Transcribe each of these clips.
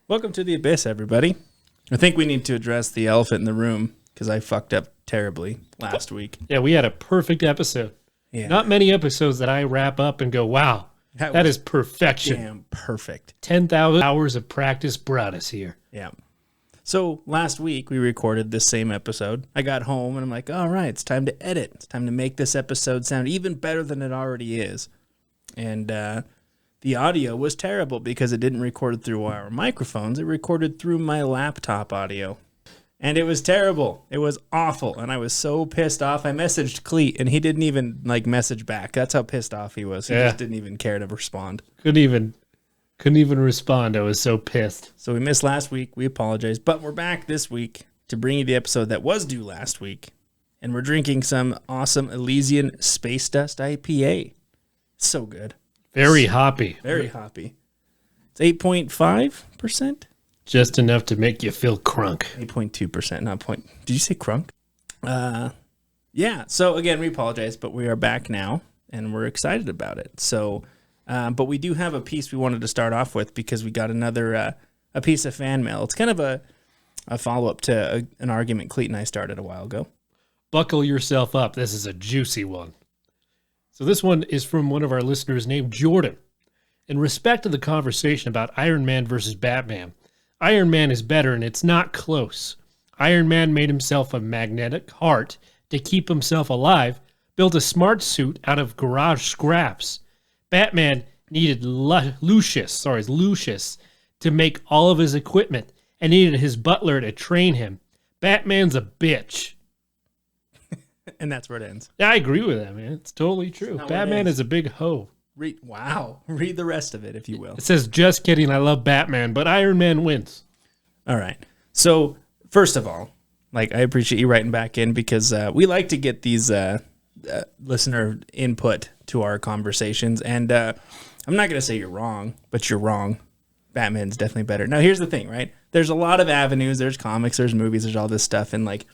Welcome to the Abyss, everybody. I think we need to address the elephant in the room because I fucked up terribly last week. Yeah, we had a perfect episode. Yeah. Not many episodes that I wrap up and go, wow, that is perfection. Damn perfect. 10,000 hours of practice brought us here. Yeah. So last week we recorded this same episode. I got home and I'm like, all right, it's time to edit. It's time to make this episode sound even better than it already is. And the audio was terrible because it didn't record through our microphones. It recorded through my laptop audio. And it was terrible. It was awful. And I was so pissed off. I messaged Cleet and he didn't even message back. That's how pissed off he was. He just didn't even care to respond. Couldn't even respond. I was so pissed. So we missed last week. We apologize. But we're back this week to bring you the episode that was due last week. And we're drinking some awesome Elysian Space Dust IPA. So good. Very hoppy. Very hoppy. It's 8.5%. Just enough to make you feel crunk. 8.2%, not point. Did you say crunk? Yeah. So again, we apologize, but we are back now and we're excited about it. So, but we do have a piece we wanted to start off with because we got another, a piece of fan mail. It's kind of a follow-up to an argument Cleet and I started a while ago. Buckle yourself up. This is a juicy one. So this one is from one of our listeners named Jordan. In respect to the conversation about Iron Man versus Batman, Iron Man is better and it's not close. Iron Man made himself a magnetic heart to keep himself alive, built a smart suit out of garage scraps. Batman needed Lucius to make all of his equipment and needed his butler to train him. Batman's a bitch. And that's where it ends. Yeah, I agree with that, man. It's totally true. Batman is a big hoe. Wow. Read the rest of it, if you will. It says, just kidding, I love Batman, but Iron Man wins. All right. So, first of all, I appreciate you writing back in because we like to get these listener input to our conversations. And I'm not going to say you're wrong, but you're wrong. Batman's definitely better. Now, here's the thing, right? There's a lot of avenues. There's comics, there's movies, there's all this stuff. And,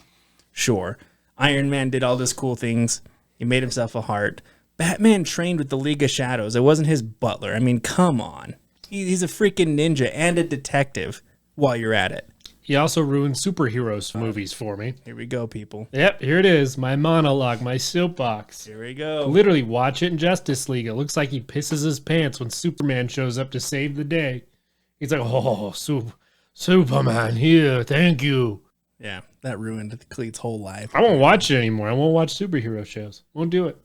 sure, Iron Man did all this cool things. He made himself a heart. Batman trained with the League of Shadows. It wasn't his butler. I mean, come on. He's a freaking ninja and a detective while you're at it. He also ruined superheroes movies for me. Here we go, people. Yep, here it is. My monologue, my soapbox. Here we go. Literally, watch it in Justice League. It looks like he pisses his pants when Superman shows up to save the day. He's like, oh, Superman here, thank you. Yeah, that ruined Cleet's whole life. I won't watch it anymore. I won't watch superhero shows. Won't do it.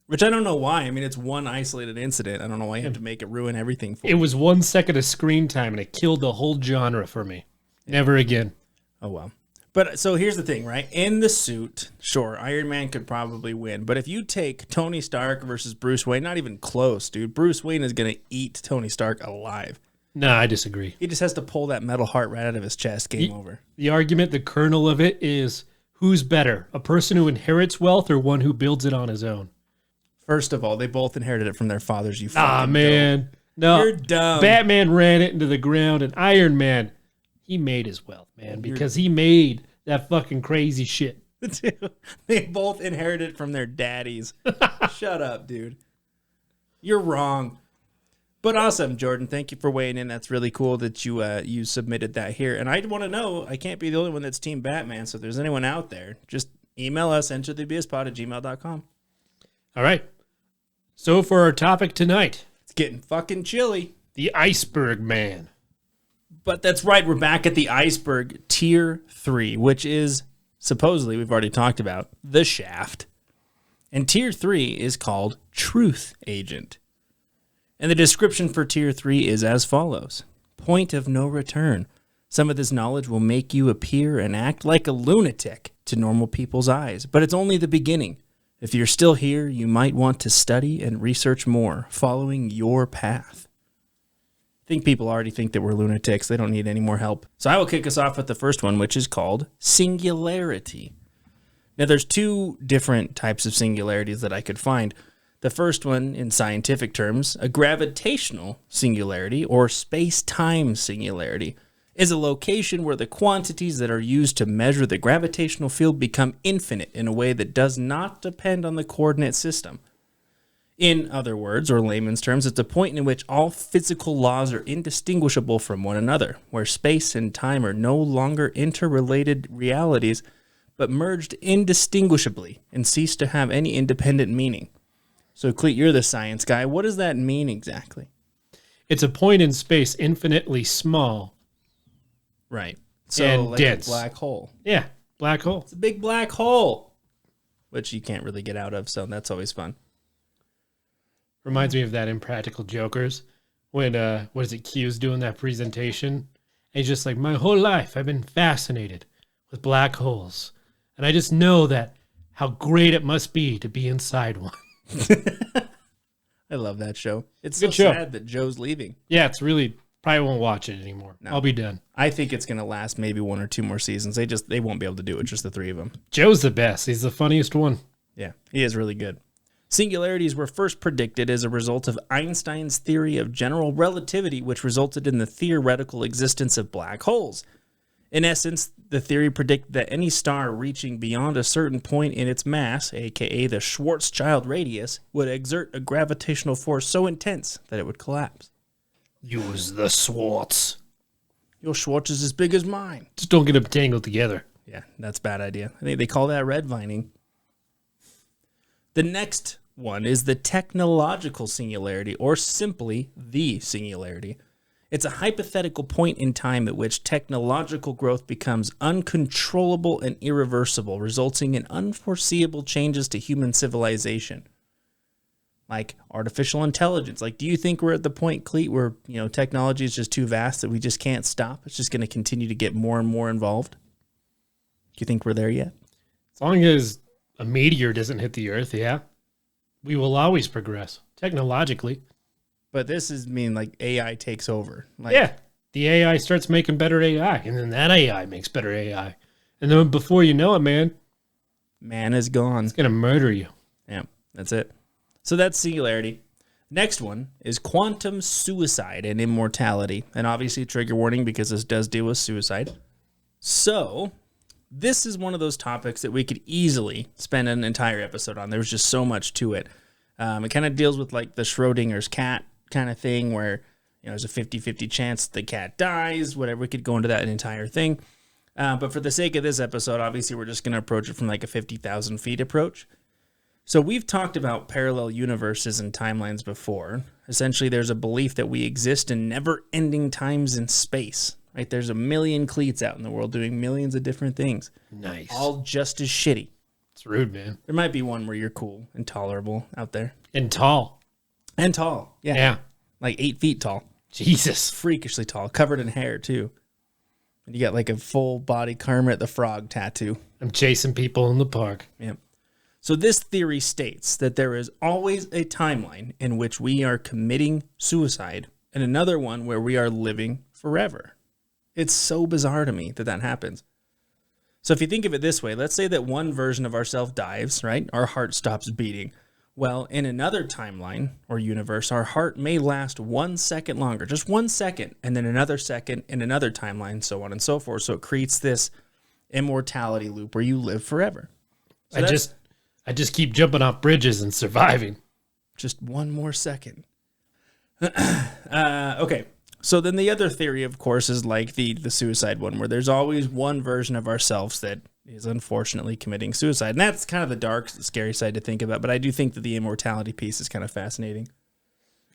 Which I don't know why. I mean, it's one isolated incident. I don't know why you have to make it ruin everything for me. It was 1 second of screen time, and it killed the whole genre for me. Never again. Oh, well. But so here's the thing, right? In the suit, sure, Iron Man could probably win. But if you take Tony Stark versus Bruce Wayne, not even close, dude. Bruce Wayne is going to eat Tony Stark alive. No, I disagree. He just has to pull that metal heart right out of his chest. Game over. The argument, the kernel of it is, who's better? A person who inherits wealth or one who builds it on his own? First of all, they both inherited it from their fathers, you fucking man. dope. No. You're dumb. Batman ran it into the ground, and Iron Man, he made his wealth, man, because he made that fucking crazy shit. They both inherited it from their daddies. Shut up, dude. You're wrong. But awesome, Jordan. Thank you for weighing in. That's really cool that you submitted that here. And I want to know, I can't be the only one that's Team Batman, so if there's anyone out there, just email us, entertheabysspod@gmail.com. All right. So for our topic tonight. It's getting fucking chilly. The Iceberg Man. But that's right. We're back at the Iceberg Tier 3, which is, supposedly, we've already talked about, the Shaft. And Tier 3 is called Truth Agent. And the description for Tier 3 is as follows. Point of no return. Some of this knowledge will make you appear and act like a lunatic to normal people's eyes, but it's only the beginning. If you're still here, you might want to study and research more, following your path. I think people already think that we're lunatics. They don't need any more help. So I will kick us off with the first one, which is called Singularity. Now, there's two different types of singularities that I could find. The first one, in scientific terms, a gravitational singularity or space-time singularity, is a location where the quantities that are used to measure the gravitational field become infinite in a way that does not depend on the coordinate system. In other words, or layman's terms, it's a point in which all physical laws are indistinguishable from one another, where space and time are no longer interrelated realities, but merged indistinguishably and cease to have any independent meaning. So, Cleet, you're the science guy. What does that mean exactly? It's a point in space infinitely small. Right. So, and like dense. a black hole. Yeah, black hole. It's a big black hole, which you can't really get out of, so that's always fun. Reminds me of that Impractical Jokers when, what is it, Q's doing that presentation? And he's just like, my whole life I've been fascinated with black holes. And I just know that how great it must be to be inside one. I love that show. It's Good so show. sad that Joe's leaving. Yeah, it's really, probably won't watch it anymore. No. I'll be done. I think it's going to last maybe 1 or 2 more seasons. They won't be able to do it, just the 3 of them. Joe's the best. He's the funniest one. Yeah, he is really good. Singularities were first predicted as a result of Einstein's theory of general relativity, which resulted in the theoretical existence of black holes. In essence, the theory predicted that any star reaching beyond a certain point in its mass, aka the Schwarzschild radius, would exert a gravitational force so intense that it would collapse. Use the Schwartz. Your Schwartz is as big as mine. Just don't get them tangled together. Yeah, that's a bad idea. I think they call that redvining. The next one is the technological singularity, or simply the singularity. It's a hypothetical point in time at which technological growth becomes uncontrollable and irreversible, resulting in unforeseeable changes to human civilization. Like artificial intelligence. Like, do you think we're at the point, Cleet, where, technology is just too vast that we just can't stop? It's just going to continue to get more and more involved? Do you think we're there yet? As long as a meteor doesn't hit the Earth, yeah, we will always progress technologically. But this is like AI takes over. Like, Yeah, the AI starts making better AI, and then that AI makes better AI. And then before you know it, man is gone. it's going to murder you. Yeah, that's it. So that's singularity. Next one is quantum suicide and immortality. And obviously, trigger warning, because this does deal with suicide. So this is one of those topics that we could easily spend an entire episode on. There's just so much to it. It kind of deals with like the Schrodinger's cat kind of thing, where there's a 50-50 chance the cat dies, whatever. We could go into that entire thing. But for the sake of this episode, obviously, we're just going to approach it from like a 50,000 feet approach. So we've talked about parallel universes and timelines before. Essentially, there's a belief that we exist in never-ending times in space. Right? There's a million Cleets out in the world doing millions of different things. Nice. All just as shitty. It's rude, man. There might be one where you're cool and tolerable out there. And tall. And tall. Yeah. Yeah. Like 8 feet tall. Jesus. Freakishly tall. Covered in hair, too. And you got like a full body Kermit the Frog tattoo. I'm chasing people in the park. Yep. So this theory states that there is always a timeline in which we are committing suicide and another one where we are living forever. It's so bizarre to me that that happens. So if you think of it this way, let's say that one version of ourselves dies, right? Our heart stops beating. Well, in another timeline or universe, our heart may last 1 second longer, just 1 second, and then another second in another timeline, so on and so forth. So it creates this immortality loop where you live forever. So I just keep jumping off bridges and surviving. Just 1 more second. Okay. So then the other theory, of course, is like the suicide one, where there's always one version of ourselves that is unfortunately committing suicide. And that's kind of the dark, scary side to think about. But I do think that the immortality piece is kind of fascinating.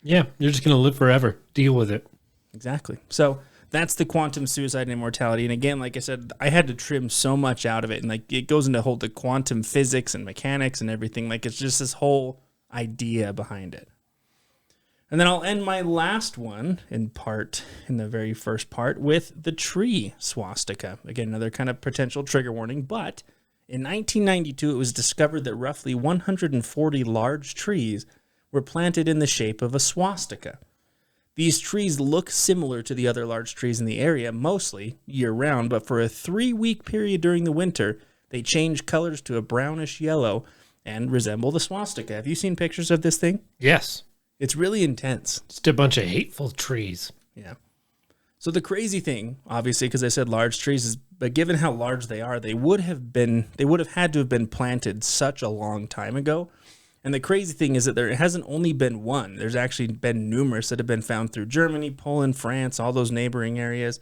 Yeah, you're just going to live forever. Deal with it. Exactly. So that's the quantum suicide and immortality. And again, like I said, I had to trim so much out of it. And like it goes into the quantum physics and mechanics and everything. Like it's just this whole idea behind it. And then I'll end my last one in the very first part with the tree swastika. Again, another kind of potential trigger warning. But in 1992, it was discovered that roughly 140 large trees were planted in the shape of a swastika. These trees look similar to the other large trees in the area, mostly year-round, but for a 3-week period during the winter, they change colors to a brownish yellow and resemble the swastika. Have you seen pictures of this thing? Yes. It's really intense. Just a bunch of hateful trees. Yeah. So the crazy thing, obviously, because I said large trees, is but given how large they are, they would have had to have been planted such a long time ago. And the crazy thing is that there hasn't only been one. There's actually been numerous that have been found through Germany, Poland, France, all those neighboring areas.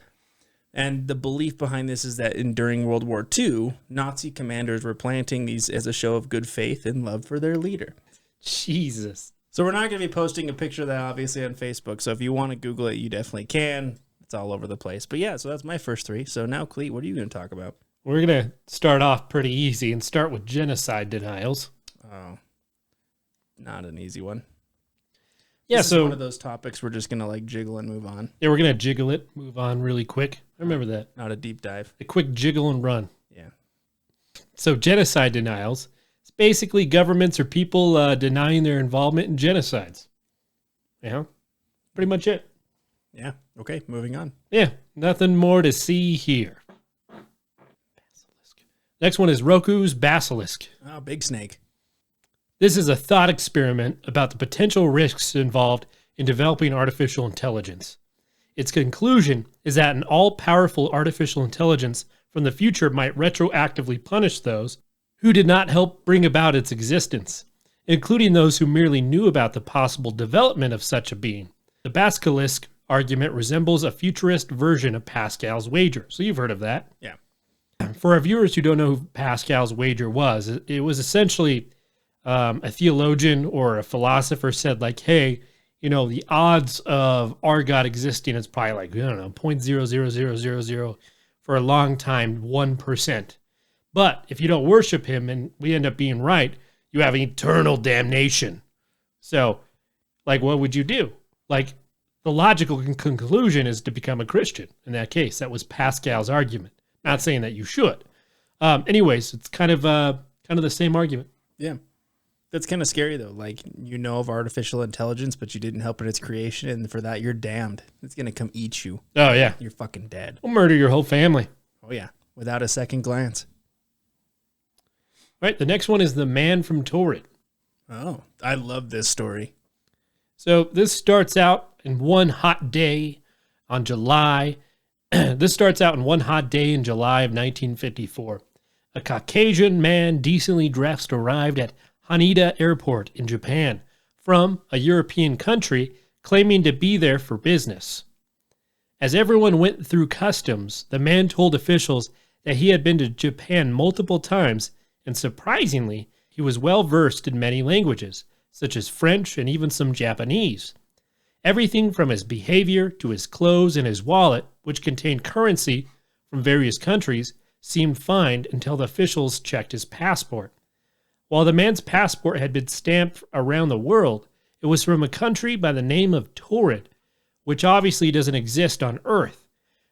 And the belief behind this is that during World War II, Nazi commanders were planting these as a show of good faith and love for their leader. Jesus. So we're not going to be posting a picture of that, obviously, on Facebook. So if you want to Google it, you definitely can. It's all over the place. But yeah, so that's my first three. So now, Cleet, what are you going to talk about? We're going to start off pretty easy and start with genocide denials. Oh, not an easy one. Yeah, this so is one of those topics we're just going to like jiggle and move on. Yeah, we're going to jiggle it, move on really quick. I remember that. Not a deep dive. A quick jiggle and run. Yeah. So genocide denials. It's basically governments or people denying their involvement in genocides. Yeah, pretty much it. Yeah. Okay, moving on. Yeah, nothing more to see here. Basilisk. Next one is Roku's Basilisk. Oh, big snake. This is a thought experiment about the potential risks involved in developing artificial intelligence. Its conclusion is that an all-powerful artificial intelligence from the future might retroactively punish those who did not help bring about its existence, including those who merely knew about the possible development of such a being. The Basilisk argument resembles a futurist version of Pascal's wager. So you've heard of that. Yeah. For our viewers who don't know who Pascal's wager was, it was essentially a theologian or a philosopher said like, hey, you know, the odds of our God existing is probably like, I don't know, 0.00000 for a long time, 1%. But if you don't worship him and we end up being right, you have eternal damnation. So, like, what would you do? Like, the logical conclusion is to become a Christian. In that case, that was Pascal's argument. Not saying that you should. Anyways, it's kind of the same argument. Yeah. That's kind of scary, though. Like, you know of artificial intelligence, but you didn't help in its creation, and for that, you're damned. It's going to come eat you. Oh, yeah. You're fucking dead. We'll murder your whole family. Oh, yeah. Without a second glance. All right, the next one is the man from Torrid. Oh, I love this story. So this starts out in one hot day in July of 1954. A Caucasian man decently dressed arrived at Haneda Airport in Japan from a European country claiming to be there for business. As everyone went through customs, the man told officials that he had been to Japan multiple times, and surprisingly, he was well versed in many languages, such as French and even some Japanese. Everything from his behavior to his clothes and his wallet, which contained currency from various countries, seemed fine until the officials checked his passport. While the man's passport had been stamped around the world, it was from a country by the name of Torrid, which obviously doesn't exist on Earth.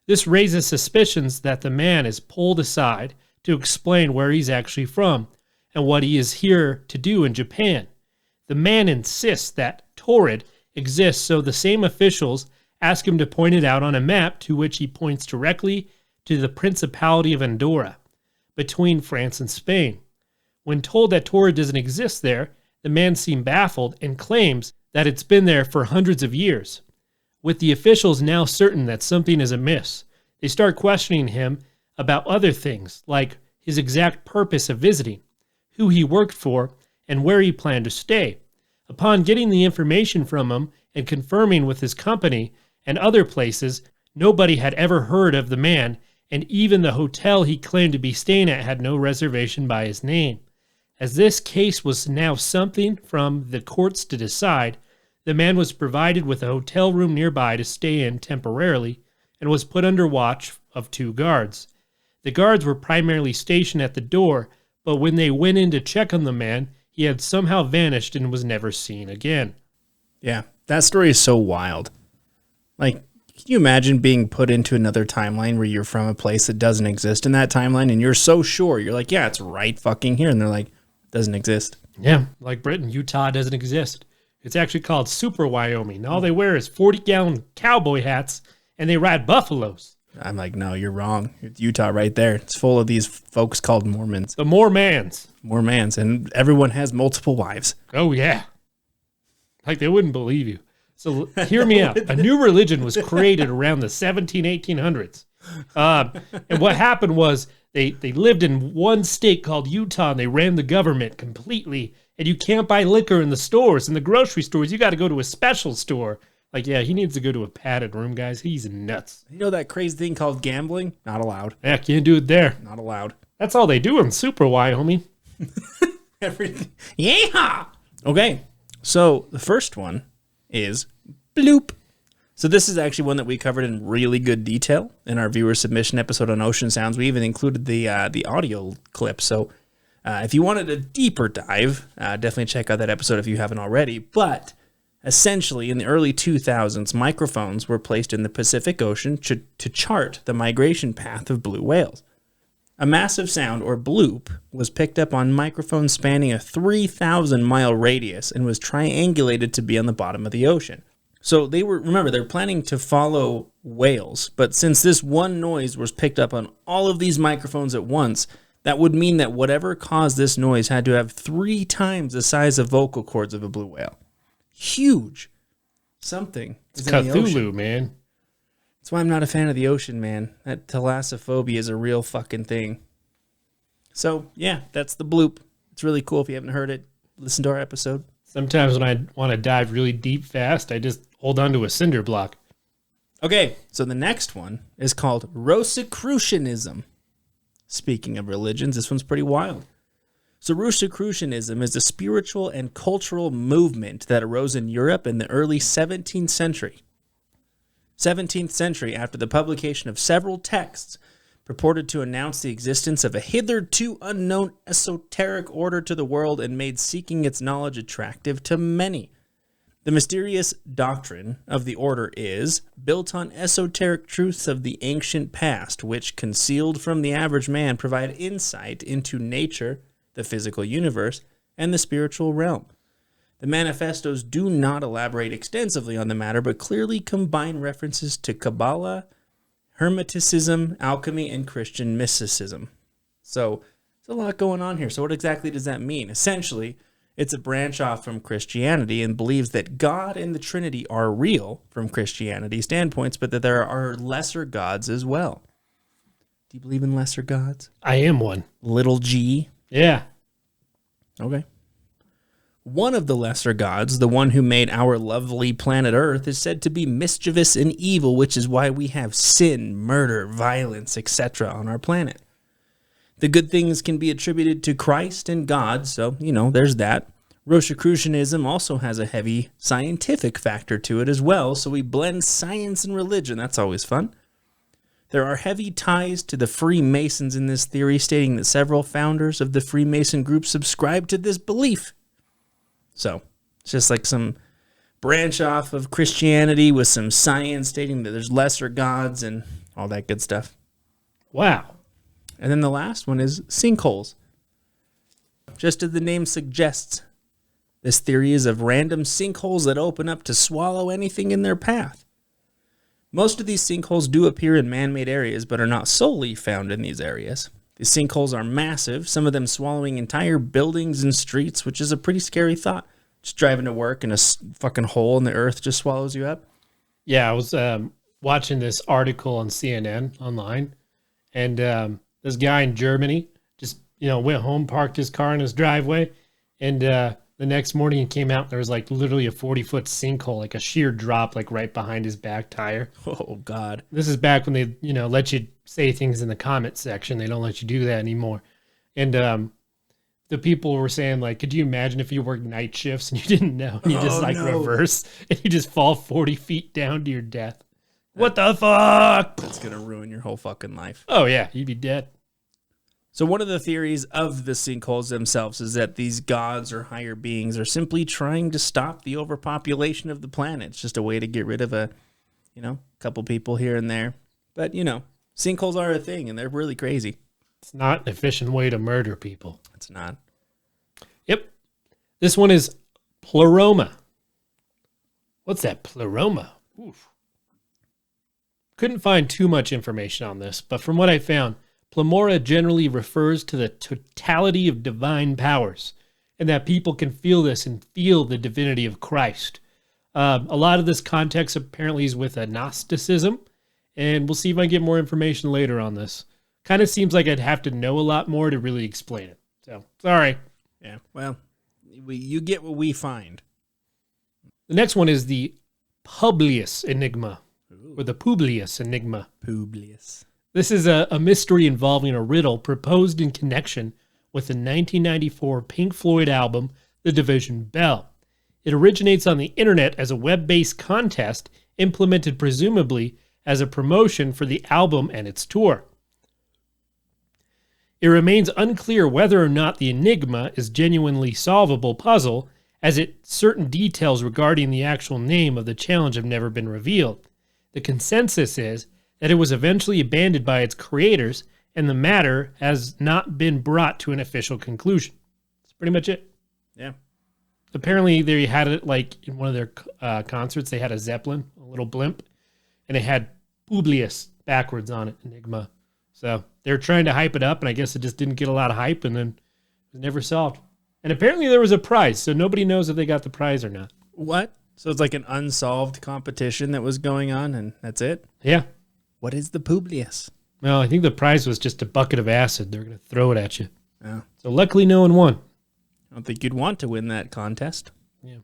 This raises suspicions that the man is pulled aside to explain where he's actually from and what he is here to do in Japan. The man insists that Torrid exists, so the same officials ask him to point it out on a map, to which he points directly to the Principality of Andorra, between France and Spain. When told that Torrid doesn't exist there, the man seems baffled and claims that it's been there for hundreds of years. With the officials now certain that something is amiss, they start questioning him about other things, like his exact purpose of visiting, who he worked for, and where he planned to stay. Upon getting the information from him and confirming with his company and other places, nobody had ever heard of the man, and even the hotel he claimed to be staying at had no reservation by his name. As this case was now something from the courts to decide, the man was provided with a hotel room nearby to stay in temporarily and was put under watch of 2 guards. The guards were primarily stationed at the door, but when they went in to check on the man, he had somehow vanished and was never seen again. Yeah, that story is so wild. Like, can you imagine being put into another timeline where you're from a place that doesn't exist in that timeline, and you're so sure, you're like, yeah, it's right fucking here, and they're like, doesn't exist. Yeah, like Britain, Utah doesn't exist. It's actually called Super Wyoming. All they wear is 40-gallon cowboy hats, and they ride buffaloes. I'm like, no, you're wrong. It's Utah right there. It's full of these folks called Mormons. The Mormons. Mormons, and everyone has multiple wives. Oh, yeah. Like, they wouldn't believe you. So hear me out. A new religion was created around the 1800s. And what happened was They lived in one state called Utah, and they ran the government completely. And you can't buy liquor in the stores, in the grocery stores. You got to go to a special store. Like, yeah, he needs to go to a padded room, guys. He's nuts. You know that crazy thing called gambling? Not allowed. Yeah, can't do it there. Not allowed. That's all they do in Super Y, homie. Everything. Yeah. Okay. So the first one is bloop. So this is actually one that we covered in really good detail in our viewer submission episode on ocean sounds. We even included the audio clip. So if you wanted a deeper dive, definitely check out that episode if you haven't already. But essentially, in the early 2000s, microphones were placed in the Pacific Ocean to chart the migration path of blue whales. A massive sound, or bloop, was picked up on microphones spanning a 3,000-mile radius and was triangulated to be on the bottom of the ocean. So they're planning to follow whales, but since this one noise was picked up on all of these microphones at once, that would mean that whatever caused this noise had to have 3 times the size of vocal cords of a blue whale. Huge. Something. It's Cthulhu, man. That's why I'm not a fan of the ocean, man. That thalassophobia is a real fucking thing. So, yeah, that's the bloop. It's really cool. If you haven't heard it, listen to our episode. Sometimes when I want to dive really deep fast, I just hold on to a cinder block. Okay, so the next one is called Rosicrucianism. Speaking of religions, this one's pretty wild. So Rosicrucianism is a spiritual and cultural movement that arose in Europe in the early 17th century. 17th century, after the publication of several texts purported to announce the existence of a hitherto unknown esoteric order to the world and made seeking its knowledge attractive to many. The mysterious doctrine of the order is built on esoteric truths of the ancient past, which, concealed from the average man, provide insight into nature, the physical universe, and the spiritual realm. The manifestos do not elaborate extensively on the matter, but clearly combine references to Kabbalah, Hermeticism, alchemy, and Christian mysticism. So, there's a lot going on here. So what exactly does that mean? Essentially, it's a branch off from Christianity and believes that God and the Trinity are real from Christianity standpoints, but that there are lesser gods as well. Do you believe in lesser gods? I am one. Little g? Yeah. Okay. One of the lesser gods, the one who made our lovely planet Earth, is said to be mischievous and evil, which is why we have sin, murder, violence, etc. on our planet. The good things can be attributed to Christ and God, so, there's that. Rosicrucianism also has a heavy scientific factor to it as well, so we blend science and religion. That's always fun. There are heavy ties to the Freemasons in this theory, stating that several founders of the Freemason group subscribe to this belief. So, it's just like some branch off of Christianity with some science stating that there's lesser gods and all that good stuff. Wow. And then the last one is sinkholes. Just as the name suggests, this theory is of random sinkholes that open up to swallow anything in their path. Most of these sinkholes do appear in man-made areas, but are not solely found in these areas. These sinkholes are massive, some of them swallowing entire buildings and streets, which is a pretty scary thought. Just driving to work and a fucking hole in the earth just swallows you up. Yeah, I was watching this article on CNN online, and this guy in Germany just, went home, parked his car in his driveway, and the next morning he came out and there was like literally a 40-foot sinkhole, like a sheer drop, like right behind his back tire. Oh, God. This is back when they, let you say things in the comment section. They don't let you do that anymore. And the people were saying, like, could you imagine if you worked night shifts and you didn't know? And you just reverse and you just fall 40 feet down to your death. What the fuck? That's going to ruin your whole fucking life. Oh, yeah. You'd be dead. So one of the theories of the sinkholes themselves is that these gods or higher beings are simply trying to stop the overpopulation of the planet. It's just a way to get rid of a couple people here and there. But, sinkholes are a thing, and they're really crazy. It's not an efficient way to murder people. It's not. Yep. This one is pleroma. What's that, pleroma? Oof. Couldn't find too much information on this, but from what I found, pleroma generally refers to the totality of divine powers, and that people can feel this and feel the divinity of Christ. A lot of this context apparently is with Gnosticism, and we'll see if I get more information later on this. Kind of seems like I'd have to know a lot more to really explain it. So, sorry. Yeah, well, you get what we find. The next one is the Publius Enigma, or the Publius Enigma. Publius. This is a mystery involving a riddle proposed in connection with the 1994 Pink Floyd album, The Division Bell. It originates on the internet as a web-based contest implemented presumably as a promotion for the album and its tour. It remains unclear whether or not the enigma is a genuinely solvable puzzle, as certain details regarding the actual name of the challenge have never been revealed. The consensus is that it was eventually abandoned by its creators, and the matter has not been brought to an official conclusion. That's pretty much it. Yeah. Apparently, they had it like in one of their concerts. They had a Zeppelin, a little blimp, and it had Publius backwards on it, Enigma. So they were trying to hype it up, and I guess it just didn't get a lot of hype, and then it was never solved. And apparently there was a prize, so nobody knows if they got the prize or not. What? So it's like an unsolved competition that was going on, and that's it? Yeah. What is the Publius? Well, I think the prize was just a bucket of acid. They're going to throw it at you. Oh. So luckily no one won. I don't think you'd want to win that contest. Yeah. All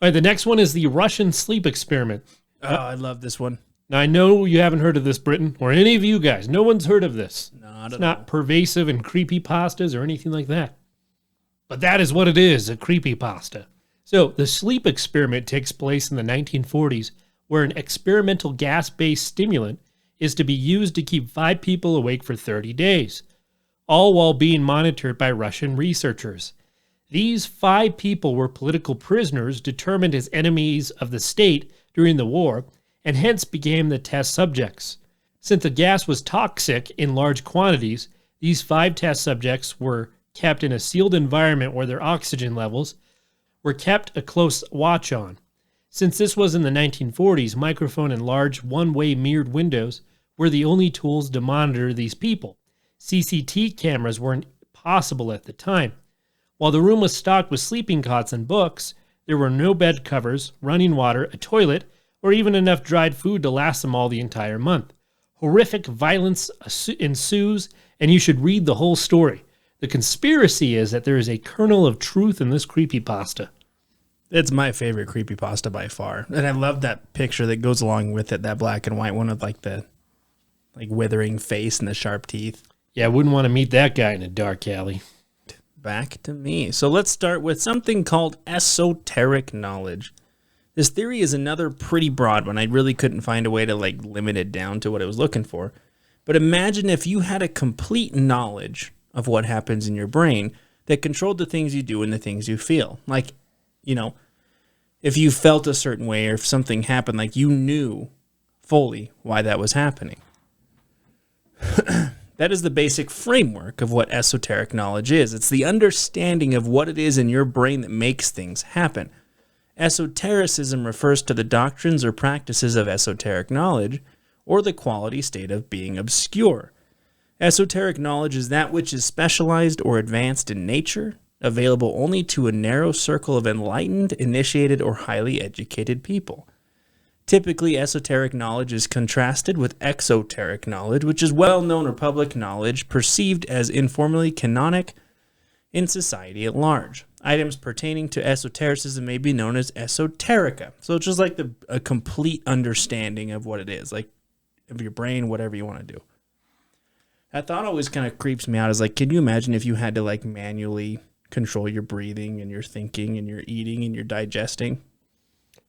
right, the next one is the Russian sleep experiment. Oh, I love this one. Now, I know you haven't heard of this, Britton, or any of you guys. No one's heard of this. Not it's not pervasive in creepypastas or anything like that. But that is what it is, a creepypasta. So the sleep experiment takes place in the 1940s, where an experimental gas-based stimulant is to be used to keep 5 people awake for 30 days, all while being monitored by Russian researchers. These 5 people were political prisoners determined as enemies of the state during the war, and hence became the test subjects. Since the gas was toxic in large quantities, these 5 test subjects were kept in a sealed environment where their oxygen levels were kept a close watch on. Since this was in the 1940s, microphone and large one-way mirrored windows were the only tools to monitor these people. CCTV cameras weren't possible at the time. While the room was stocked with sleeping cots and books, there were no bed covers, running water, a toilet, or even enough dried food to last them all the entire month. Horrific violence ensues, and you should read the whole story. The conspiracy is that there is a kernel of truth in this creepypasta. It's my favorite creepypasta by far. And I love that picture that goes along with it, that black and white one of like the withering face and the sharp teeth. Yeah, I wouldn't want to meet that guy in a dark alley. Back to me. So let's start with something called esoteric knowledge. This theory is another pretty broad one. I really couldn't find a way to limit it down to what I was looking for. But imagine if you had a complete knowledge of what happens in your brain that controlled the things you do and the things you feel. Like, if you felt a certain way or if something happened, you knew fully why that was happening. That is the basic framework of what esoteric knowledge is. It's the understanding of what it is in your brain that makes things happen. Esotericism refers to the doctrines or practices of esoteric knowledge, or the quality state of being obscure. Esoteric knowledge is that which is specialized or advanced in nature, available only to a narrow circle of enlightened, initiated, or highly educated people. Typically, esoteric knowledge is contrasted with exoteric knowledge, which is well-known or public knowledge perceived as informally canonic in society at large. Items pertaining to esotericism may be known as esoterica. So it's just a complete understanding of what it is, of your brain, whatever you want to do. That thought always kind of creeps me out. Is can you imagine if you had to manually control your breathing and your thinking and your eating and your digesting?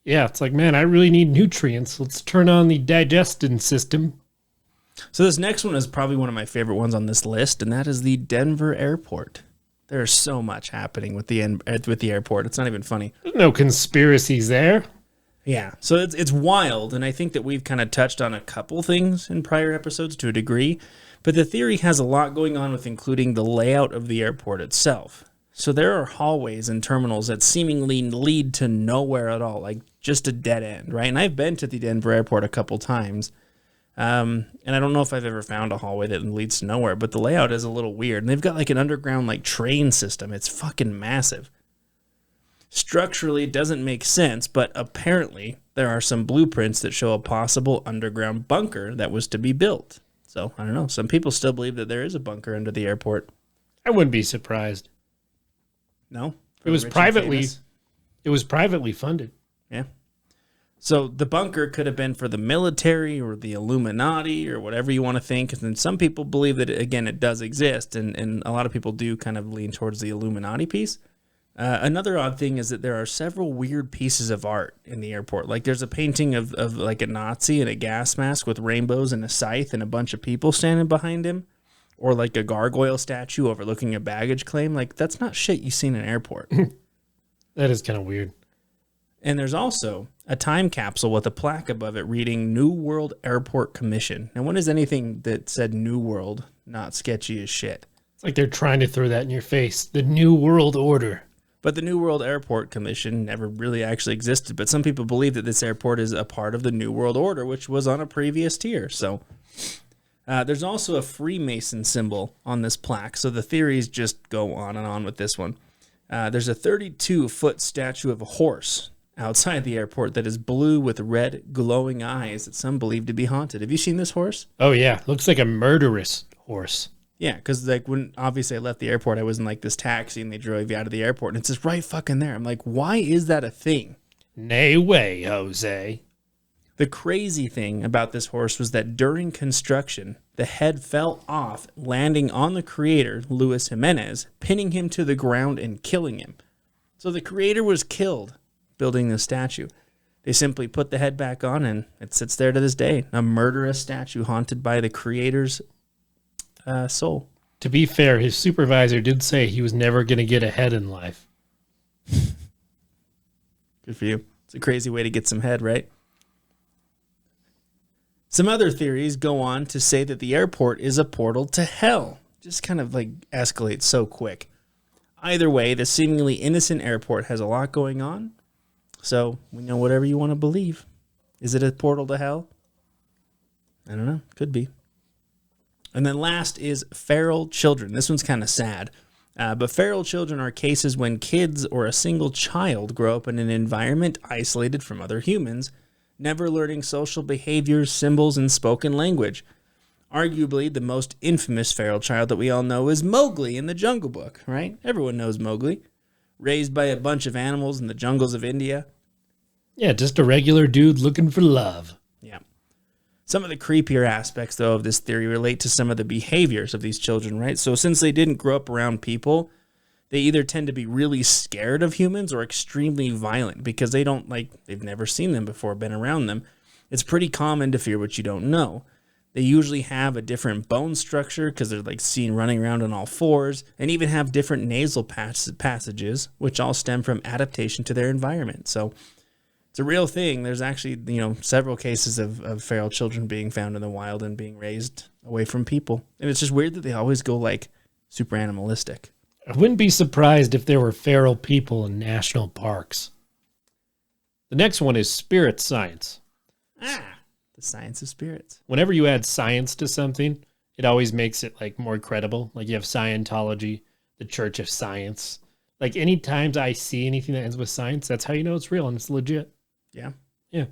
Yeah, it's man, I really need nutrients. Let's turn on the digestion system. So this next one is probably one of my favorite ones on this list, and that is the Denver airport. There's so much happening with the airport. It's not even funny. There's no conspiracies there. Yeah, so it's wild, and I think that we've kind of touched on a couple things in prior episodes to a degree, but the theory has a lot going on with including the layout of the airport itself. So there are hallways and terminals that seemingly lead to nowhere at all, just a dead end, right? And I've been to the Denver airport a couple times, and I don't know if I've ever found a hallway that leads to nowhere, but the layout is a little weird. And they've got an underground train system. It's fucking massive. Structurally, it doesn't make sense, but apparently there are some blueprints that show a possible underground bunker that was to be built. So, I don't know. Some people still believe that there is a bunker under the airport. I wouldn't be surprised. No? It was privately funded. Yeah. So the bunker could have been for the military or the Illuminati or whatever you want to think. And then some people believe that, again, it does exist. And a lot of people do kind of lean towards the Illuminati piece. Another odd thing is that there are several weird pieces of art in the airport. Like there's a painting of like a Nazi in a gas mask with rainbows and a scythe and a bunch of people standing behind him. Or like a gargoyle statue overlooking a baggage claim. Like that's not shit you see in an airport. That is kind of weird. And there's also a time capsule with a plaque above it reading New World Airport Commission. Now, when is anything that said New World not sketchy as shit? It's like they're trying to throw that in your face. The New World Order. But the New World Airport Commission never really actually existed. But some people believe that this airport is a part of the New World Order, which was on a previous tier. So there's also a Freemason symbol on this plaque. So the theories just go on and on with this one. There's a 32-foot statue of a horse outside the airport that is blue with red glowing eyes that some believe to be haunted. Have you seen this horse? Oh, yeah. Looks like a murderous horse. Yeah, because like when obviously I left the airport, I was in like this taxi and they drove you out of the airport and it's just right fucking there. I'm like, why is that a thing? Nay way, Jose. The crazy thing about this horse was that during construction, the head fell off, landing on the creator, Luis Jimenez, pinning him to the ground and killing him. So the creator was killed building this statue. They simply put the head back on and it sits there to this day, a murderous statue haunted by the creator's soul. To be fair, his supervisor did say he was never going to get ahead in life. Good for you. It's a crazy way to get some head, right? Some other theories go on to say that the airport is a portal to hell. Just kind of like escalates so quick. Either way, the seemingly innocent airport has a lot going on. So we know whatever you want to believe. Is it a portal to hell? I don't know. Could be. And then last is feral children. This one's kind of sad. But feral children are cases when kids or a single child grow up in an environment isolated from other humans, never learning social behaviors, symbols, and spoken language. Arguably, the most infamous feral child that we all know is Mowgli in the Jungle Book, right? Everyone knows Mowgli. Raised by a bunch of animals in the jungles of India. Yeah, just a regular dude looking for love. Yeah. Some of the creepier aspects, though, of this theory relate to some of the behaviors of these children, right? So since they didn't grow up around people, they either tend to be really scared of humans or extremely violent because they've never seen them before, been around them. It's pretty common to fear what you don't know. They usually have a different bone structure because they're like seen running around on all fours and even have different nasal passages, which all stem from adaptation to their environment. So it's a real thing. There's actually, several cases of feral children being found in the wild and being raised away from people. And it's just weird that they always go like super animalistic. I wouldn't be surprised if there were feral people in national parks. The next one is spirit science. The science of spirits. Whenever you add science to something, it always makes it like more credible. Like you have Scientology, the Church of Science. Like any times I see anything that ends with science, that's how you know it's real and it's legit. Yeah. Yeah.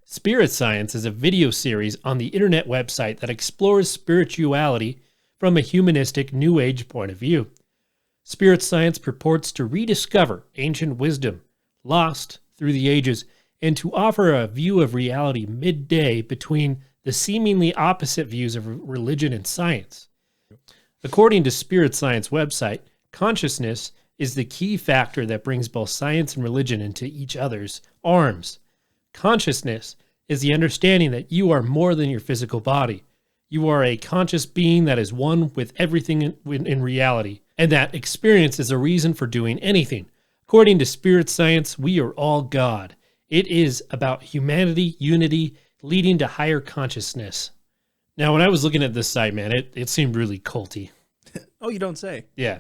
Spirit Science is a video series on the internet website that explores spirituality from a humanistic New Age point of view. Spirit Science purports to rediscover ancient wisdom lost through the ages and to offer a view of reality midday between the seemingly opposite views of religion and science. According to Spirit Science website, consciousness is the key factor that brings both science and religion into each other's arms. Consciousness is the understanding that you are more than your physical body. You are a conscious being that is one with everything in reality, and that experience is a reason for doing anything. According to Spirit Science, we are all God. It is about humanity, unity, leading to higher consciousness. Now, when I was looking at this site, man, it seemed really culty. Oh, you don't say. Yeah.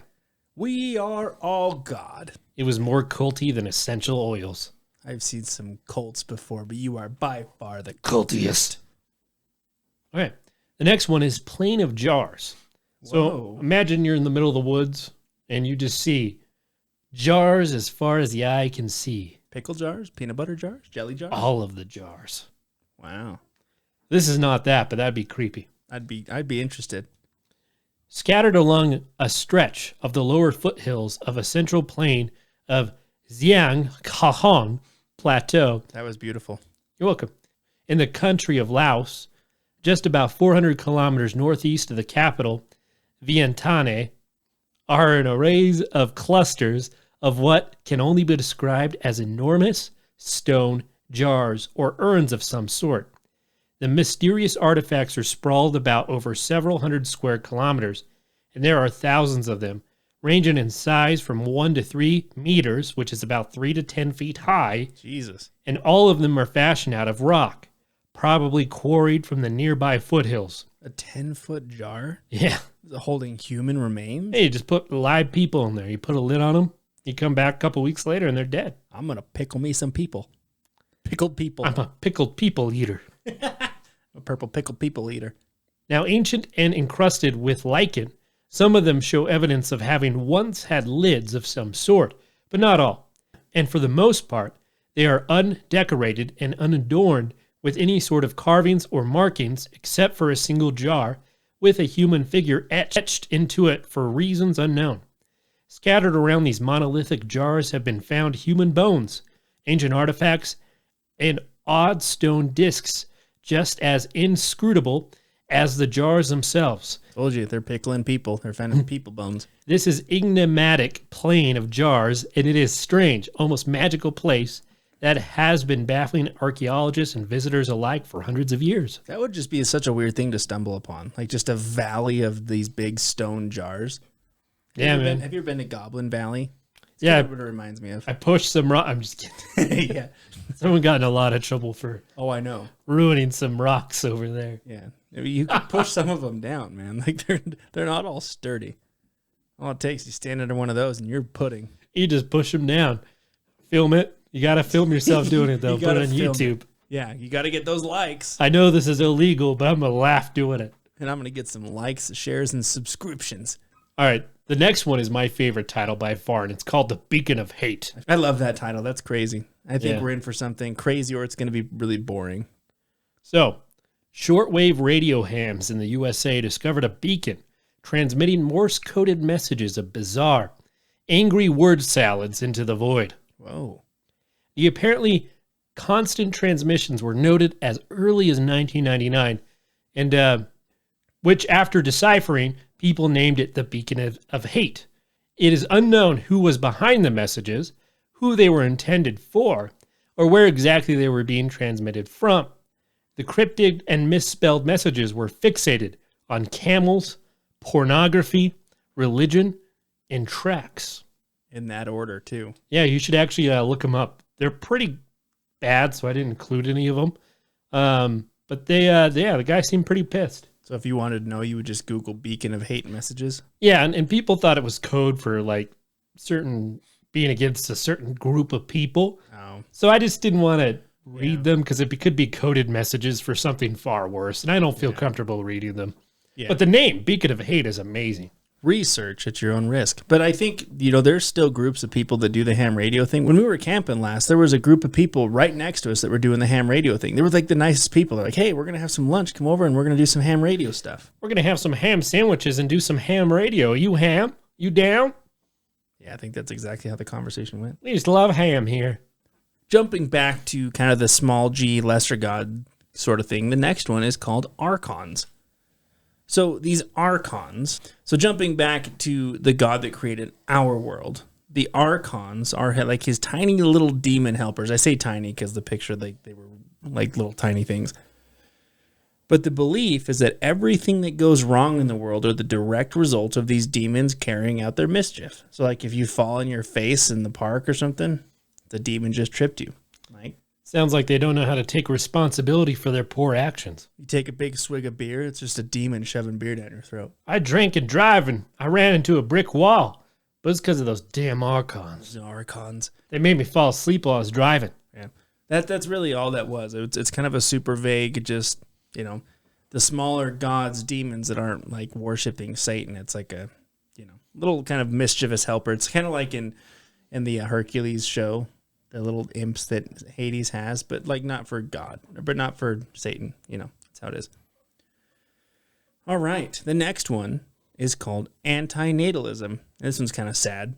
We are all God. It was more culty than essential oils. I've seen some cults before, but you are by far the cultiest. All right. The next one is Plain of Jars. So imagine you're in the middle of the woods and you just see jars as far as the eye can see. Pickle jars, peanut butter jars, jelly jars? All of the jars. Wow. This is not that, but that'd be creepy. I'd be interested. Scattered along a stretch of the lower foothills of a central plain of Xiang Kahong Plateau. That was beautiful. You're welcome. In the country of Laos, just about 400 kilometers northeast of the capital, Vientiane, are an array of clusters of what can only be described as enormous stone jars or urns of some sort. The mysterious artifacts are sprawled about over several hundred square kilometers, and there are thousands of them, ranging in size from 1 to 3 meters, which is about 3 to 10 feet high. Jesus. And all of them are fashioned out of rock, probably quarried from the nearby foothills. A 10-foot jar? Yeah. Holding human remains? Hey, you just put live people in there. You put a lid on them. You come back a couple weeks later and they're dead. I'm going to pickle me some people. Pickled people. I'm a pickled people eater. A purple pickled people eater. Now, ancient and encrusted with lichen, some of them show evidence of having once had lids of some sort, but not all. And for the most part, they are undecorated and unadorned with any sort of carvings or markings except for a single jar with a human figure etched into it for reasons unknown. Scattered around these monolithic jars have been found human bones, ancient artifacts, and odd stone discs, just as inscrutable as the jars themselves. Told you, they're pickling people. They're finding people bones. This is enigmatic plain of jars, and it is strange, almost magical place that has been baffling archaeologists and visitors alike for hundreds of years. That would just be such a weird thing to stumble upon. Like just a valley of these big stone jars. Yeah, man. Have you ever been to Goblin Valley? Yeah. That's what it reminds me of. I pushed some rock. I'm just kidding. Yeah. Someone got in a lot of trouble for Oh, I know. ruining some rocks over there. Yeah. You can push some of them down, man. Like they're not all sturdy. All it takes, you stand under one of those and you're pudding. You just push them down. Film it. You got to film yourself doing it, though. You Put it gotta on film YouTube. Yeah, you got to get those likes. I know this is illegal, but I'm going to laugh doing it. And I'm going to get some likes, shares, and subscriptions. All right. The next one is my favorite title by far, and it's called The Beacon of Hate. I love that title. That's crazy. I think Yeah. we're in for something crazy or it's going to be really boring. So, shortwave radio hams in the USA discovered a beacon transmitting Morse-coded messages of bizarre, angry word salads into the void. Whoa. The apparently constant transmissions were noted as early as 1999, and which, after deciphering, people named it the Beacon of Hate. It is unknown who was behind the messages, who they were intended for, or where exactly they were being transmitted from. The cryptic and misspelled messages were fixated on camels, pornography, religion, and tracks. In that order, too. Yeah, you should actually look them up. They're pretty bad, so I didn't include any of them. But the guy seemed pretty pissed. So if you wanted to know, you would just Google Beacon of Hate messages. Yeah, and people thought it was code for like certain being against a certain group of people. Oh. So I just didn't want to read them because it could be coded messages for something far worse, and I don't feel comfortable reading them. Yeah. But the name Beacon of Hate is amazing. Research at your own risk. But I think, there's still groups of people that do the ham radio thing. When we were camping last, there was a group of people right next to us that were doing the ham radio thing. They were like the nicest people. They're like, hey, we're going to have some lunch. Come over and we're going to do some ham radio stuff. We're going to have some ham sandwiches and do some ham radio. You ham? You down? Yeah, I think that's exactly how the conversation went. We just love ham here. Jumping back to kind of the small g, lesser god sort of thing, the next one is called archons. So these archons, so jumping back to the god that created our world, the archons are like his tiny little demon helpers. I say tiny because the picture, they were like little tiny things. But the belief is that everything that goes wrong in the world are the direct result of these demons carrying out their mischief. So like if you fall on your face in the park or something, the demon just tripped you. Like, Sounds like they don't know how to take responsibility for their poor actions. you take a big swig of beer, it's just a demon shoving beer down your throat. I drank and drive and I ran into a brick wall, but it's because of those damn archons. Those archons. They made me fall asleep while I was driving. Yeah, that's really all that was. It's kind of a super vague, just the smaller gods, demons that aren't like worshiping Satan. It's like a little kind of mischievous helper. It's kind of like in the Hercules show, the little imps that Hades has, but like not for God, but not for Satan. That's how it is. All right. The next one is called antinatalism. This one's kind of sad.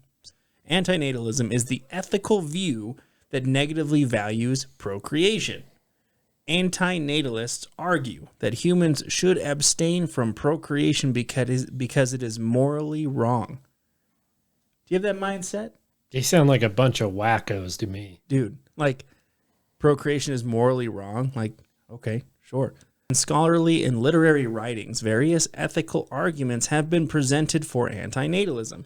Antinatalism is the ethical view that negatively values procreation. Antinatalists argue that humans should abstain from procreation because it is morally wrong. Do you have that mindset? They sound like a bunch of wackos to me. Dude, like, procreation is morally wrong? Like, okay, sure. In scholarly and literary writings, various ethical arguments have been presented for antinatalism.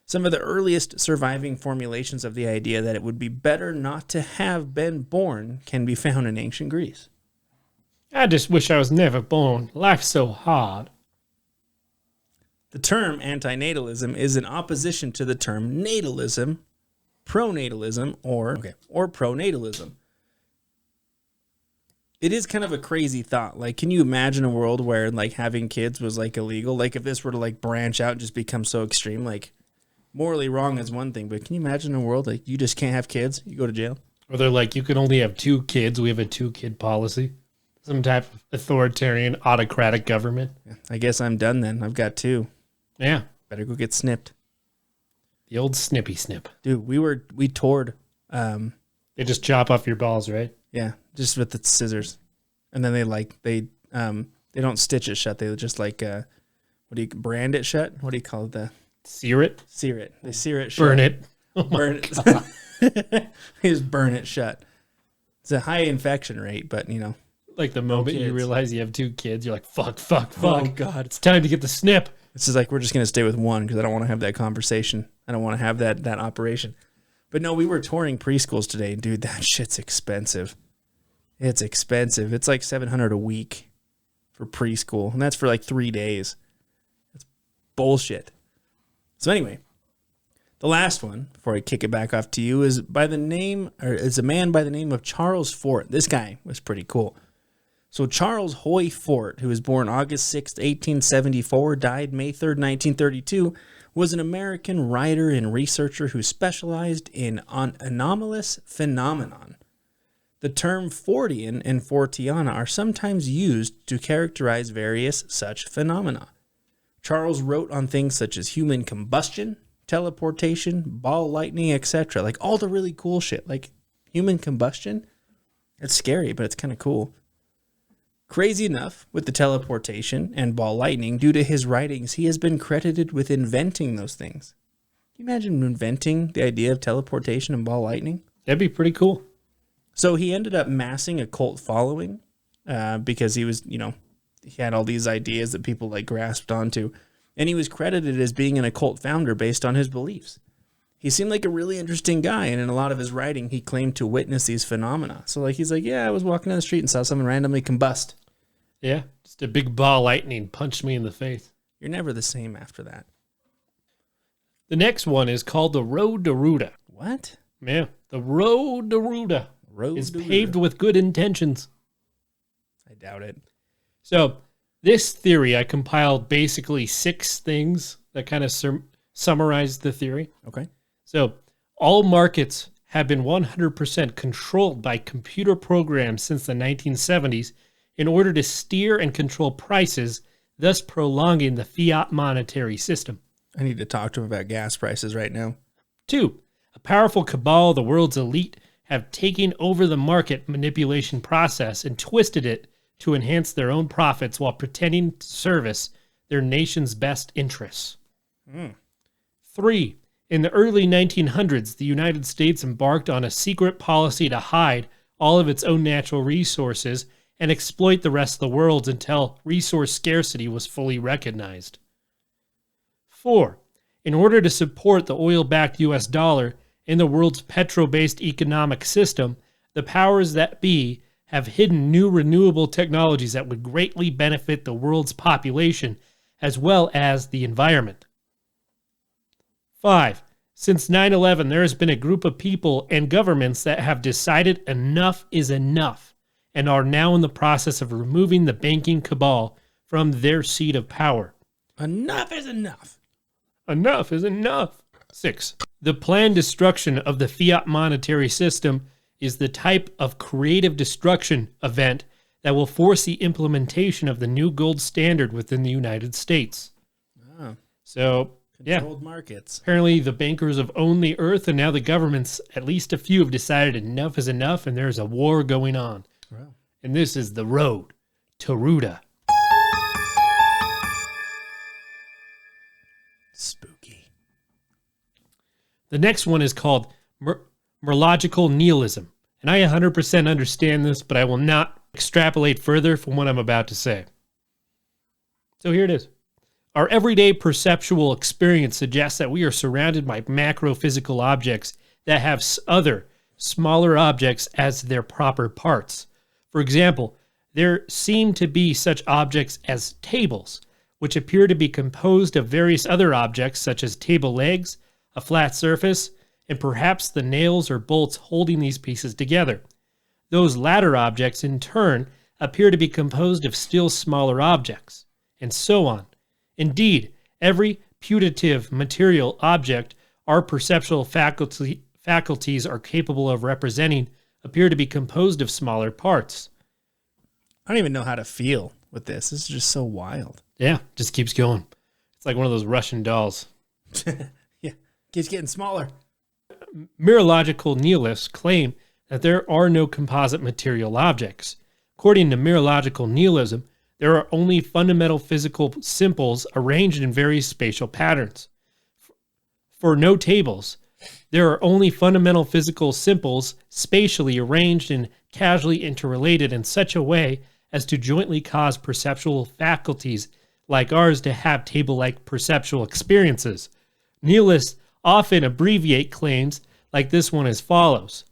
Some of the earliest surviving formulations of the idea that it would be better not to have been born can be found in ancient Greece. I just wish I was never born. Life's so hard. The term antinatalism is in opposition to the term natalism, pronatalism, or pronatalism. It is kind of a crazy thought. Like, can you imagine a world where, like, having kids was, like, illegal? Like, if this were to, like, branch out and just become so extreme, like, morally wrong is one thing, but can you imagine a world like you just can't have kids? You go to jail? Or they're like, you can only have 2 kids. We have a 2-kid policy. Some type of authoritarian, autocratic government. Yeah, I guess I'm done then. I've got 2. Yeah. Better go get snipped. The old snippy snip. Dude, we toured. They just chop off your balls, right? Yeah, just with the scissors. And then they don't stitch it shut. They just brand it shut? What do you call it? Sear it? Sear it. They sear it shut. Burn it. Oh burn it. They just burn it shut. It's a high infection rate, but Like the moment you realize you have 2 kids, you're like, fuck. Oh, God. It's time to get the snip. It's just like, we're just going to stay with one because I don't want to have that conversation. I don't want to have that operation. But no, we were touring preschools today. Dude, that shit's expensive. It's expensive. It's like $700 a week for preschool. And that's for like 3 days. That's bullshit. So anyway, the last one, before I kick it back off to you, is a man by the name of Charles Fort. This guy was pretty cool. So Charles Hoy Fort, who was born August 6, 1874, died May 3rd, 1932, was an American writer and researcher who specialized in anomalous phenomenon. The term Fortean and Fortiana are sometimes used to characterize various such phenomena. Charles wrote on things such as human combustion, teleportation, ball lightning, etc. Like all the really cool shit. Like human combustion, it's scary, but it's kind of cool. Crazy enough, with the teleportation and ball lightning, due to his writings, he has been credited with inventing those things. Can you imagine inventing the idea of teleportation and ball lightning? That'd be pretty cool. So he ended up massing a cult following because he was, he had all these ideas that people like grasped onto. And he was credited as being an occult founder based on his beliefs. He seemed like a really interesting guy, and in a lot of his writing, he claimed to witness these phenomena. So he's like, yeah, I was walking down the street and saw someone randomly combust. Yeah, just a big ball of lightning punched me in the face. You're never the same after that. The next one is called the Road to Ruta. What? Yeah, the Road to Ruta is paved with good intentions. I doubt it. So this theory, I compiled basically 6 things that kind of summarize the theory. Okay. So all markets have been 100% controlled by computer programs since the 1970s in order to steer and control prices, thus prolonging the fiat monetary system. I need to talk to him about gas prices right now. 2, a powerful cabal of the world's elite have taken over the market manipulation process and twisted it to enhance their own profits while pretending to service their nation's best interests. 3, in the early 1900s, the United States embarked on a secret policy to hide all of its own natural resources and exploit the rest of the world until resource scarcity was fully recognized. 4, in order to support the oil-backed US dollar in the world's petro-based economic system, the powers that be have hidden new renewable technologies that would greatly benefit the world's population as well as the environment. 5, since 9/11, there has been a group of people and governments that have decided enough is enough and are now in the process of removing the banking cabal from their seat of power. Enough is enough. Enough is enough. 6, the planned destruction of the fiat monetary system is the type of creative destruction event that will force the implementation of the new gold standard within the United States. Oh, So, yeah, controlled markets. apparently the bankers have owned the earth, and now the governments, at least a few, have decided enough is enough, and there's a war going on. Wow. And this is the road to Ruta. Spooky. The next one is called Merological Nihilism. And I 100% understand this, but I will not extrapolate further from what I'm about to say. So here it is. Our everyday perceptual experience suggests that we are surrounded by macro-physical objects that have other, smaller objects as their proper parts. For example, there seem to be such objects as tables, which appear to be composed of various other objects such as table legs, a flat surface, and perhaps the nails or bolts holding these pieces together. Those latter objects, in turn, appear to be composed of still smaller objects, and so on. Indeed, every putative material object our perceptual faculties are capable of representing appear to be composed of smaller parts. I don't even know how to feel with this. This is just so wild. Yeah, just keeps going. It's like one of those Russian dolls. Yeah, keeps getting smaller. Merological nihilists claim that there are no composite material objects. According to merological nihilism, there are only fundamental physical symbols arranged in various spatial patterns. For no tables, there are only fundamental physical symbols spatially arranged and casually interrelated in such a way as to jointly cause perceptual faculties like ours to have table-like perceptual experiences. Nihilists often abbreviate claims like this one as follows.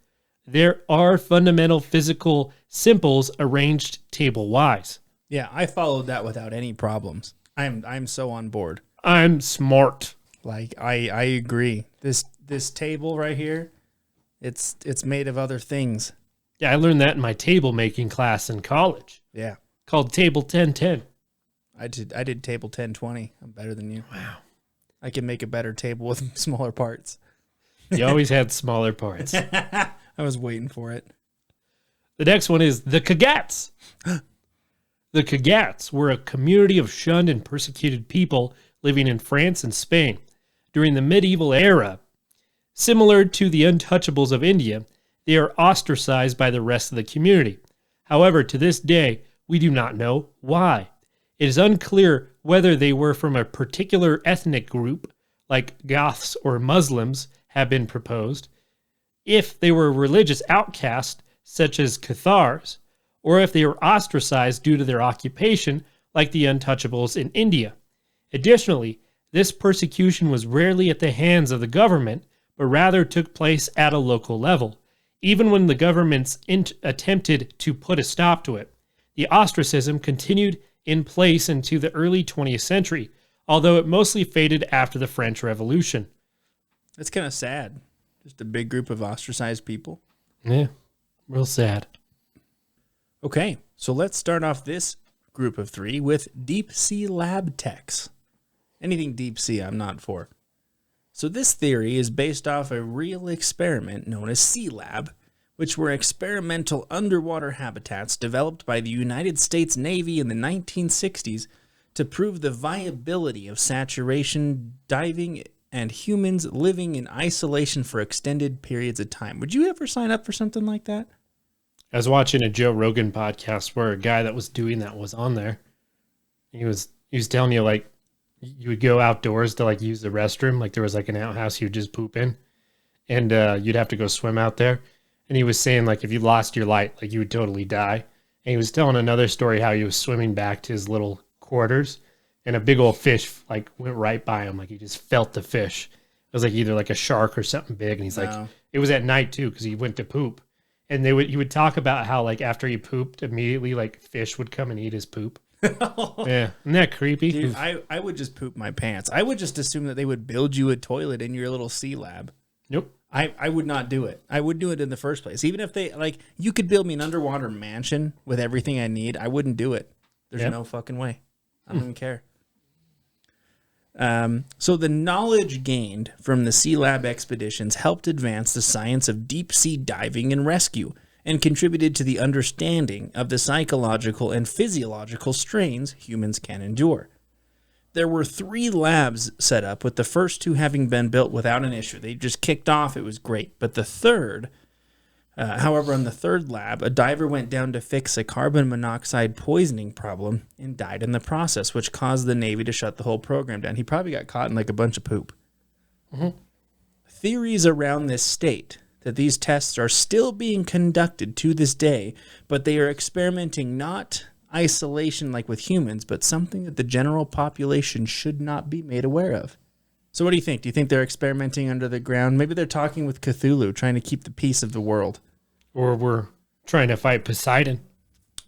There are fundamental physical symbols arranged table-wise. Yeah, I followed that without any problems. I'm so on board. I'm smart. Like I agree. This table right here, it's made of other things. Yeah, I learned that in my table making class in college. Yeah. Called Table 1010. I did table 1020. I'm better than you. Wow. I can make a better table with smaller parts. You always had smaller parts. I was waiting for it. The next one is the Kagats. The Kagats were a community of shunned and persecuted people living in France and Spain during the medieval era. Similar to the untouchables of India, they are ostracized by the rest of the community. However, to this day, we do not know why. It is unclear whether they were from a particular ethnic group, like Goths or Muslims have been proposed, if they were religious outcasts, such as Cathars, or if they were ostracized due to their occupation, like the untouchables in India. Additionally, this persecution was rarely at the hands of the government, but rather took place at a local level. Even when the governments attempted to put a stop to it, the ostracism continued in place into the early 20th century, although it mostly faded after the French Revolution. That's kind of sad. Just a big group of ostracized people. Yeah, real sad. Okay, so let's start off this group of three with deep sea lab techs. Anything deep sea I'm not for. So this theory is based off a real experiment known as Sea Lab, which were experimental underwater habitats developed by the United States Navy in the 1960s to prove the viability of saturation diving and humans living in isolation for extended periods of time. Would you ever sign up for something like that? I was watching a Joe Rogan podcast where a guy that was doing that was on there. He was telling you, like, you would go outdoors to, like, use the restroom. Like, there was, like, an outhouse you would just poop in. And you'd have to go swim out there. And he was saying, like, if you lost your light, like, you would totally die. And he was telling another story how he was swimming back to his little quarters. And a big old fish, like, went right by him. Like, he just felt the fish. It was, like, either, like, a shark or something big. And he's like, it was at night, too, because he went to poop. And he would talk about how, like, after he pooped, immediately, like, fish would come and eat his poop. Yeah. Isn't that creepy? Dude, I would just poop my pants. I would just assume that they would build you a toilet in your little sea lab. Nope. I would not do it. I wouldn't do it in the first place. Even if they, like, you could build me an underwater mansion with everything I need, I wouldn't do it. There's no fucking way. I don't even care. So the knowledge gained from the Sea Lab expeditions helped advance the science of deep sea diving and rescue, and contributed to the understanding of the psychological and physiological strains humans can endure. There were 3 labs set up, with the first 2 having been built without an issue. They just kicked off. It was great. But the third, however, on the third lab, a diver went down to fix a carbon monoxide poisoning problem and died in the process, which caused the Navy to shut the whole program down. He probably got caught in like a bunch of poop. Mm-hmm. Theories around this state that these tests are still being conducted to this day, but they are experimenting not isolation like with humans, but something that the general population should not be made aware of. So what do you think? Do you think they're experimenting under the ground? Maybe they're talking with Cthulhu, trying to keep the peace of the world. Or we're trying to fight Poseidon.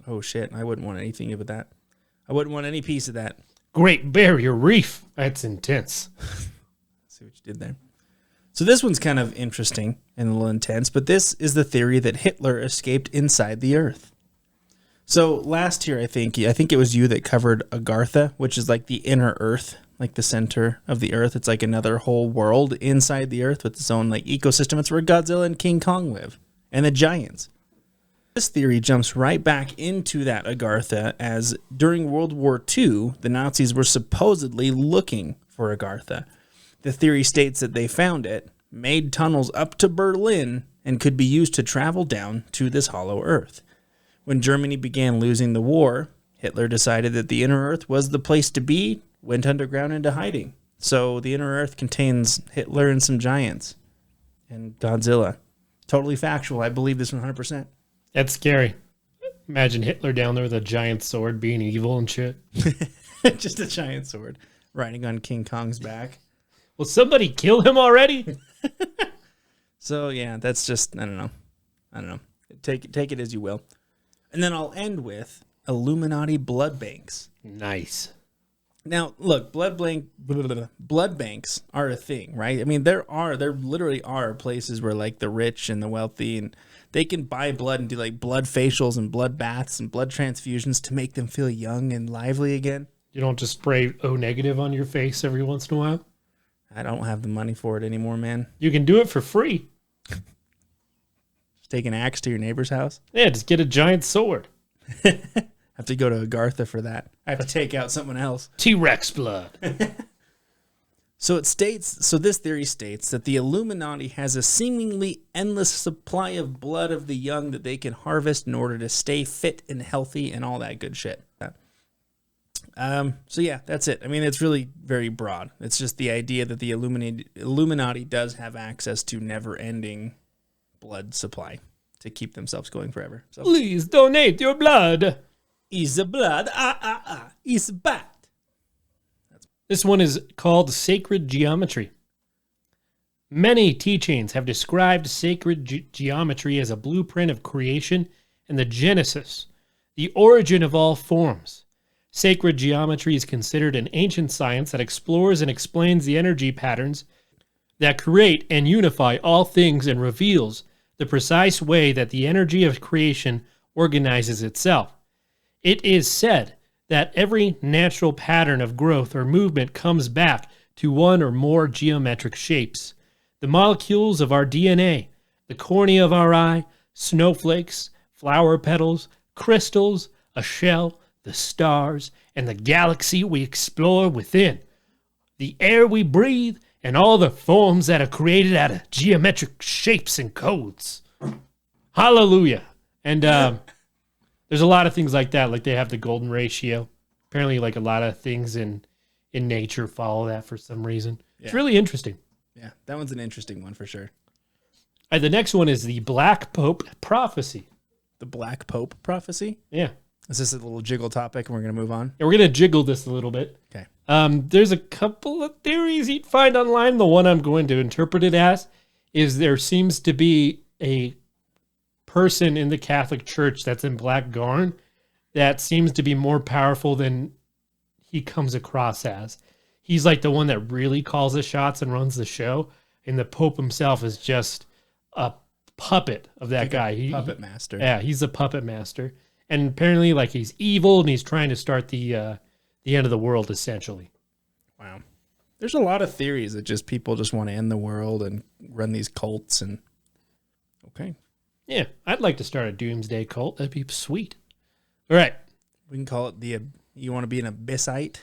Oh shit, I wouldn't want anything of that. I wouldn't want any piece of that. Great Barrier Reef. That's intense. See what you did there. So this one's kind of interesting and a little intense, but this is the theory that Hitler escaped inside the Earth. So last year, I think it was you that covered Agartha, which is like the inner Earth, like the center of the Earth. It's like another whole world inside the Earth with its own like ecosystem. It's where Godzilla and King Kong live, and the giants. This theory jumps right back into that Agartha, as during World War II, the Nazis were supposedly looking for Agartha. The theory states that they found it, made tunnels up to Berlin, and could be used to travel down to this hollow Earth. When Germany began losing the war, Hitler decided that the inner Earth was the place to be, went underground into hiding. So the inner Earth contains Hitler and some giants and Godzilla. Totally factual. I believe this 100%. That's scary. Imagine Hitler down there with a giant sword being evil and shit. Just a giant sword riding on King Kong's back. Will somebody kill him already? So yeah, that's just, I don't know. Take it as you will. And then I'll end with Illuminati blood banks. Nice. Now, look, blood banks are a thing, right? I mean, there literally are places where like the rich and the wealthy, and they can buy blood and do like blood facials and blood baths and blood transfusions to make them feel young and lively again. You don't just spray O negative on your face every once in a while? I don't have the money for it anymore, man. You can do it for free. Just take an axe to your neighbor's house? Yeah, just get a giant sword. Have to go to Agartha for that. I have to take out someone else. T-Rex blood. So this theory states that the Illuminati has a seemingly endless supply of blood of the young that they can harvest in order to stay fit and healthy and all that good shit. So yeah, that's it. I mean, it's really very broad. It's just the idea that the Illuminati does have access to never-ending blood supply to keep themselves going forever. So, please donate your blood. Is the blood? Is bad. This one is called Sacred Geometry. Many teachings have described sacred geometry as a blueprint of creation and the genesis, the origin of all forms. Sacred geometry is considered an ancient science that explores and explains the energy patterns that create and unify all things and reveals the precise way that the energy of creation organizes itself. It is said that every natural pattern of growth or movement comes back to one or more geometric shapes. The molecules of our DNA, the cornea of our eye, snowflakes, flower petals, crystals, a shell, the stars, and the galaxy we explore within, the air we breathe, and all the forms that are created out of geometric shapes and codes. Hallelujah. And there's a lot of things like that, like they have the golden ratio. Apparently, like a lot of things in nature follow that for some reason. Yeah. It's really interesting. Yeah, that one's an interesting one for sure. The next one is the Black Pope Prophecy. The Black Pope Prophecy? Yeah. Is this a little jiggle topic and we're going to move on? Yeah, we're going to jiggle this a little bit. Okay. There's a couple of theories you'd find online. The one I'm going to interpret it as is there seems to be a person in the Catholic Church that's in black garb that seems to be more powerful than he comes across as. He's like the one that really calls the shots and runs the show, and the Pope himself is just a puppet of that guy. Puppet master. Yeah, he's a puppet master. And apparently, like, he's evil, and he's trying to start the end of the world, essentially. Wow. There's a lot of theories that just people just want to end the world and run these cults. And okay. Yeah, I'd like to start a doomsday cult. That'd be sweet. All right. We can call it you want to be an abyssite?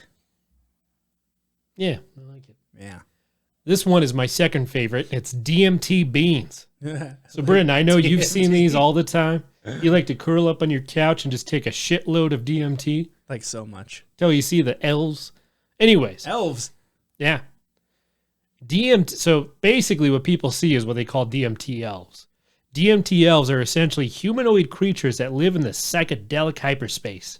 Yeah, I like it. Yeah. This one is my second favorite. It's DMT beans. So, Britton, I know you've seen these all the time. You like to curl up on your couch and just take a shitload of DMT. Like so much. Till you see the elves. Anyways. Elves? Yeah. DMT. So, basically what people see is what they call DMT elves. DMT elves are essentially humanoid creatures that live in the psychedelic hyperspace.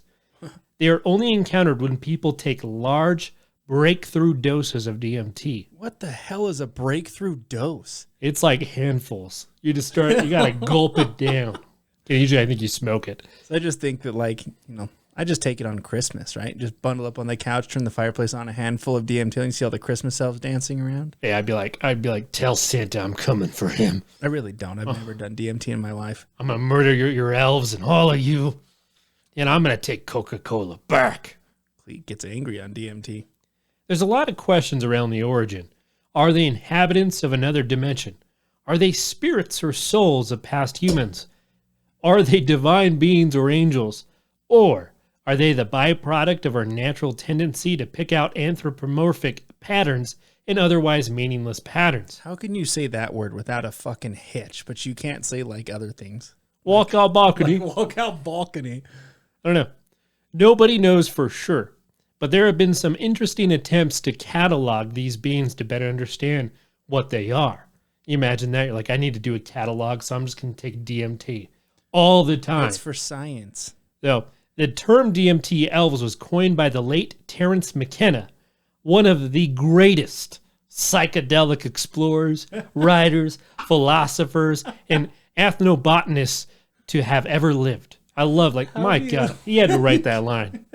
They are only encountered when people take large breakthrough doses of DMT. What the hell is a breakthrough dose? It's like handfuls. You gotta gulp it down. Okay, usually I think you smoke it. So I just think that I just take it on Christmas, right? Just bundle up on the couch, turn the fireplace on, a handful of DMT, and see all the Christmas elves dancing around. Yeah, I'd be like, tell Santa I'm coming for him. I really don't. I've never done DMT in my life. I'm gonna murder your elves and all of you. And I'm gonna take Coca-Cola back. Cleet gets angry on DMT. There's a lot of questions around the origin. Are they inhabitants of another dimension? Are they spirits or souls of past humans? Are they divine beings or angels? Or are they the byproduct of our natural tendency to pick out anthropomorphic patterns and otherwise meaningless patterns? How can you say that word without a fucking hitch, but you can't say like other things? Walk out balcony. Walk out balcony. I don't know. Nobody knows for sure. But there have been some interesting attempts to catalog these beings to better understand what they are. You imagine that? You're like, I need to do a catalog, so I'm just going to take DMT all the time. That's for science. So, the term DMT elves was coined by the late Terence McKenna, one of the greatest psychedelic explorers, writers, philosophers, and ethnobotanists to have ever lived. I love, my God, he had to write that line.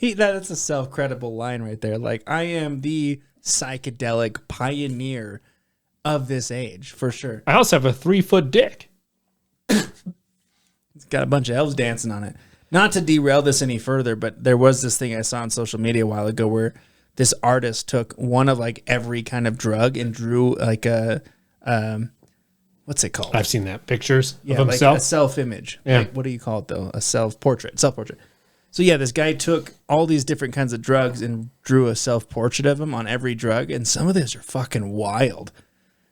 That's a self-credible line right there. Like, I am the psychedelic pioneer of this age, for sure. I also have a 3-foot dick. It's got a bunch of elves dancing on it. Not to derail this any further, but there was this thing I saw on social media a while ago where this artist took one of every kind of drug and drew what's it called? I've seen that. Pictures of himself? Like a self-image. Yeah. What do you call it, though? A self-portrait. Self-portrait. So, yeah, this guy took all these different kinds of drugs and drew a self-portrait of him on every drug, and some of these are fucking wild.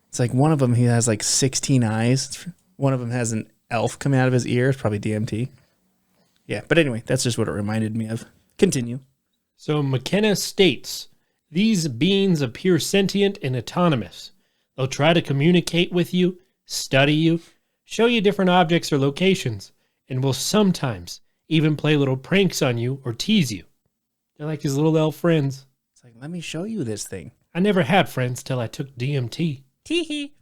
It's like one of them, he has 16 eyes. One of them has an elf coming out of his ear. It's probably DMT. Yeah, but anyway, that's just what it reminded me of. Continue. So McKenna states, these beings appear sentient and autonomous. They'll try to communicate with you, study you, show you different objects or locations, and will sometimes even play little pranks on you or tease you. They're like his little elf friends. It's like, let me show you this thing. I never had friends till I took DMT. Tee-hee.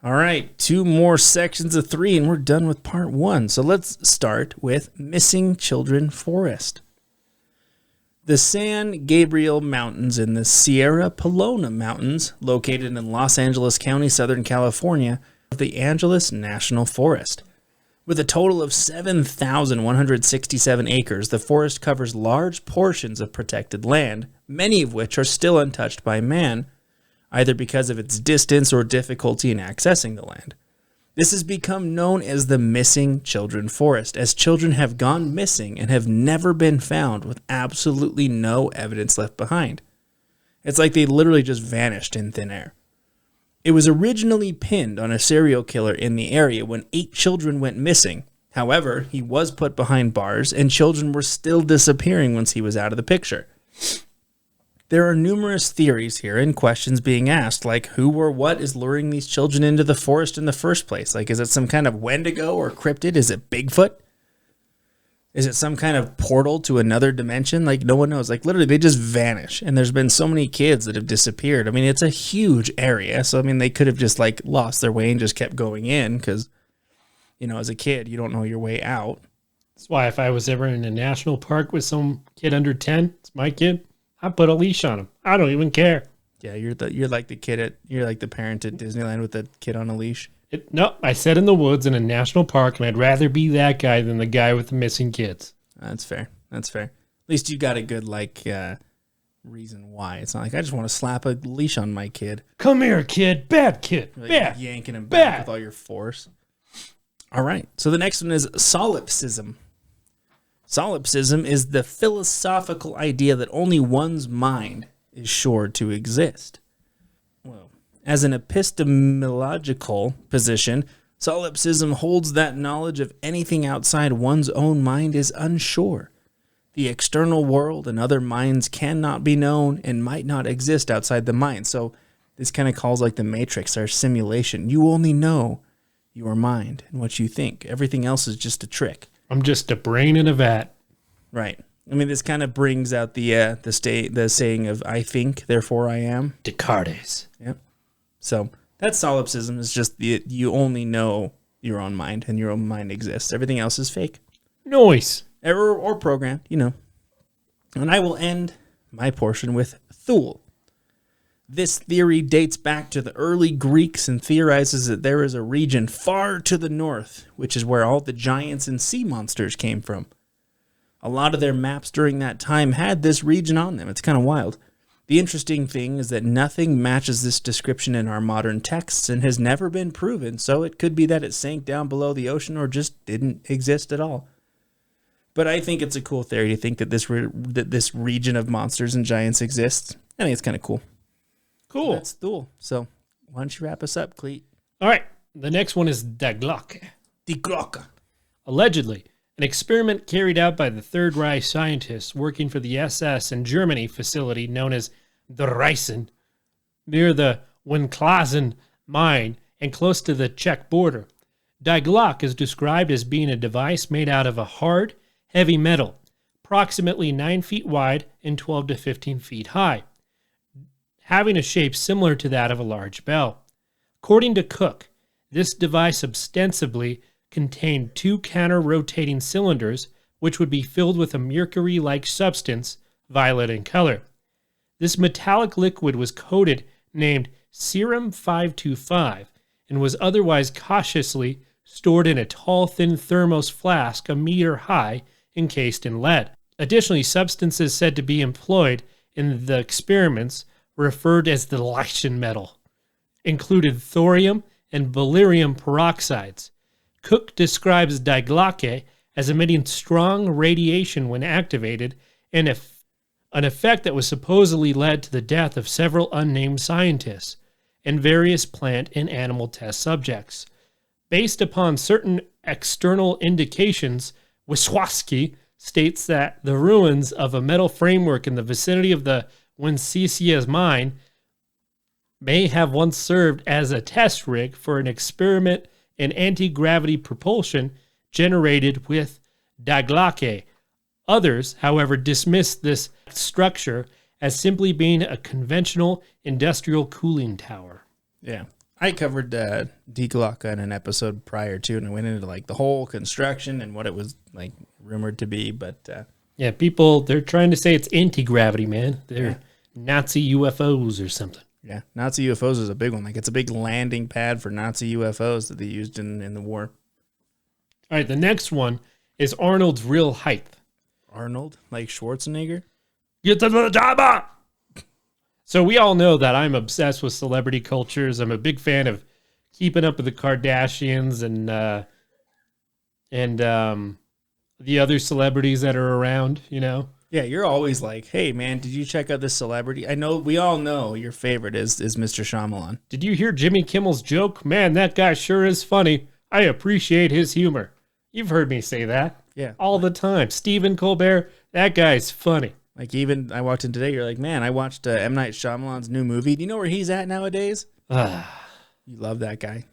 All right, 2 more sections of 3, and we're done with part 1. So let's start with Missing Children Forest. The San Gabriel Mountains and the Sierra Pelona Mountains, located in Los Angeles County, Southern California, are the Angeles National Forest. With a total of 7,167 acres, the forest covers large portions of protected land, many of which are still untouched by man, either because of its distance or difficulty in accessing the land. This has become known as the Missing Children Forest, as children have gone missing and have never been found with absolutely no evidence left behind. It's like they literally just vanished in thin air. It was originally pinned on a serial killer in the area when 8 children went missing. However, he was put behind bars and children were still disappearing once he was out of the picture. There are numerous theories here and questions being asked, like who or what is luring these children into the forest in the first place? Like, is it some kind of Wendigo or cryptid? Is it Bigfoot? Is it some kind of portal to another dimension? Like, no one knows. Like, literally, they just vanish. And there's been so many kids that have disappeared. I mean, it's a huge area. So, I mean, they could have just, lost their way and just kept going in because, as a kid, you don't know your way out. That's why if I was ever in a national park with some kid under 10, it's my kid, I put a leash on him. I don't even care. Yeah, you're like the parent at Disneyland with the kid on a leash. No, I said in the woods in a national park, and I'd rather be that guy than the guy with the missing kids. That's fair. At least you got a good reason why. It's not like I just want to slap a leash on my kid. Come here, kid. Bad kid. Like Bad. yanking him Bad. back with all your force. All right. So the next one is solipsism. Solipsism is the philosophical idea that only one's mind is sure to exist. Well, as an epistemological position, solipsism holds that knowledge of anything outside one's own mind is unsure. The external world and other minds cannot be known and might not exist outside the mind. So this kind of calls like the Matrix, our simulation. You only know your mind and what you think. Everything else is just a trick. I'm just a brain in a vat. Right. I mean, this kind of brings out the saying of "I think, therefore I am." Descartes. Yep. So that's solipsism. Is just you only know your own mind and your own mind exists. Everything else is fake. Noise. Or programmed, you know. And I will end my portion with Thule. This theory dates back to the early Greeks and theorizes that there is a region far to the north, which is where all the giants and sea monsters came from. A lot of their maps during that time had this region on them. It's kind of wild. The interesting thing is that nothing matches this description in our modern texts and has never been proven, so it could be that it sank down below the ocean or just didn't exist at all. But I think it's a cool theory to think that this region of monsters and giants exists. I think it's kind of cool. Cool. That's Thule. So why don't you wrap us up, Cleet? All right. The next one is Diglocke. Diglocke. Allegedly, an experiment carried out by the Third Reich scientists working for the SS in Germany facility known as the Reisen, near the Winklasen mine and close to the Czech border. Diglocke is described as being a device made out of a hard, heavy metal, approximately 9 feet wide and 12 to 15 feet high, having a shape similar to that of a large bell. According to Cook, this device ostensibly contained 2 counter-rotating cylinders, which would be filled with a mercury-like substance, violet in color. This metallic liquid was coated, named Serum 525, and was otherwise cautiously stored in a tall, thin thermos flask a meter high, encased in lead. Additionally, substances said to be employed in the experiments, referred as the Leischen metal, included thorium and beryllium peroxides. Cook describes Diglocke as emitting strong radiation when activated, and an effect that was supposedly led to the death of several unnamed scientists and various plant and animal test subjects. Based upon certain external indications, Wisłaski states that the ruins of a metal framework in the vicinity of the Winklasen mine may have once served as a test rig for an experiment in anti-gravity propulsion generated with Diglocke. Others, however, dismissed this structure as simply being a conventional industrial cooling tower. Yeah. I covered Diglocke in an episode prior to, and I went into like the whole construction and what it was like rumored to be. But yeah, people, they're trying to say it's anti-gravity, man. They're Nazi UFOs or something. Yeah, Nazi UFOs is a big one. Like it's a big landing pad for Nazi UFOs that they used in the war. All right, the next one is Arnold's real height. Arnold, like Schwarzenegger? Get to the chopper! So we all know that I'm obsessed with celebrity cultures. I'm a big fan of Keeping Up with the Kardashians and the other celebrities that are around, you know? Yeah, you're always like, hey, man, did you check out this celebrity? I know, we all know your favorite is Mr. Shyamalan. Did you hear Jimmy Kimmel's joke? Man, that guy sure is funny. I appreciate his humor. You've heard me say that. Yeah. All the time. Stephen Colbert, that guy's funny. Like even, I walked in today, you're like, man, I watched M. Night Shyamalan's new movie. Do you know where he's at nowadays? You love that guy.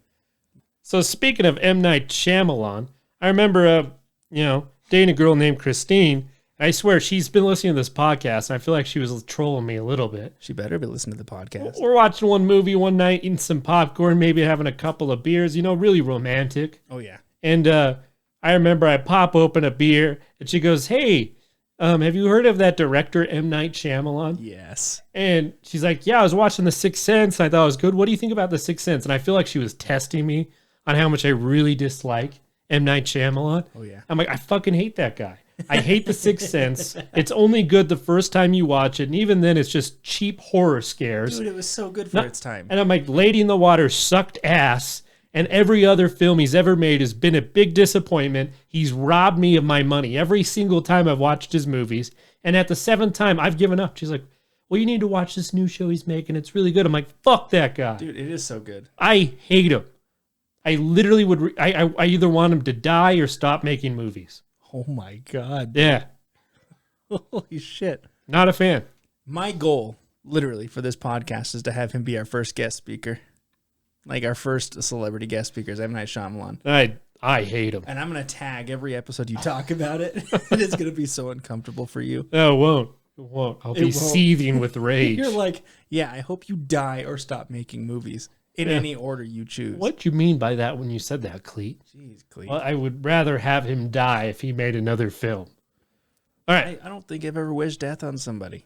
So speaking of M. Night Shyamalan, I remember, dating a girl named Christine. I swear she's been listening to this podcast, and I feel like she was trolling me a little bit. She better be listening to the podcast. We're watching one movie one night, eating some popcorn, maybe having a couple of beers, really romantic. Oh, yeah. And I remember I pop open a beer, and she goes, hey, have you heard of that director, M. Night Shyamalan? Yes. And she's like, yeah, I was watching The Sixth Sense, and I thought it was good. What do you think about The Sixth Sense? And I feel like she was testing me on how much I really dislike M. Night Shyamalan. Oh, yeah. I'm like, I fucking hate that guy. I hate The Sixth Sense. It's only good the first time you watch it, and even then it's just cheap horror scares. Dude, it was so good for its time. And I'm like, Lady in the Water sucked ass, and every other film he's ever made has been a big disappointment. He's robbed me of my money every single time I've watched his movies, and at the seventh time, I've given up. She's like, well, you need to watch this new show he's making. It's really good. I'm like, fuck that guy. Dude, it is so good. I hate him. I literally would, I either want him to die or stop making movies. Oh my God. Yeah. Holy shit. Not a fan. My goal, literally, for this podcast is to have him be our first guest speaker. Like our first celebrity guest speakers, M. Night Shyamalan. I hate him. And I'm going to tag every episode you talk about it. And it's going to be so uncomfortable for you. No, it won't. It won't. I'll be seething with rage. You're like, yeah, I hope you die or stop making movies in any order you choose. What do you mean by that when you said that, Cleet? Jeez, Cleet. Well, I would rather have him die if he made another film. All right. I don't think I've ever wished death on somebody.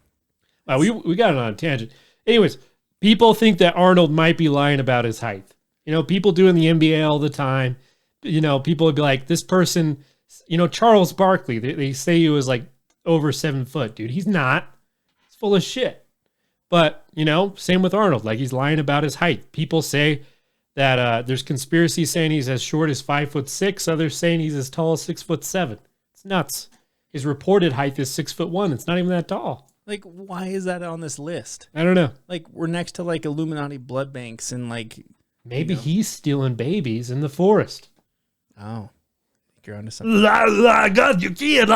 We got it on a tangent. Anyways, people think that Arnold might be lying about his height. You know, people do in the NBA all the time. You know, people would be like, this person, you know, Charles Barkley, they say he was like over 7 foot, dude. He's not. He's full of shit. But, you know, same with Arnold. Like, he's lying about his height. People say that there's conspiracies saying he's as short as 5'6". Others saying he's as tall as 6'7". It's nuts. His reported height is 6'1". It's not even that tall. Like, why is that on this list? I don't know. Like, we're next to, like, Illuminati blood banks and, like... Maybe he's stealing babies in the forest. Oh. You're onto something. God, you kid.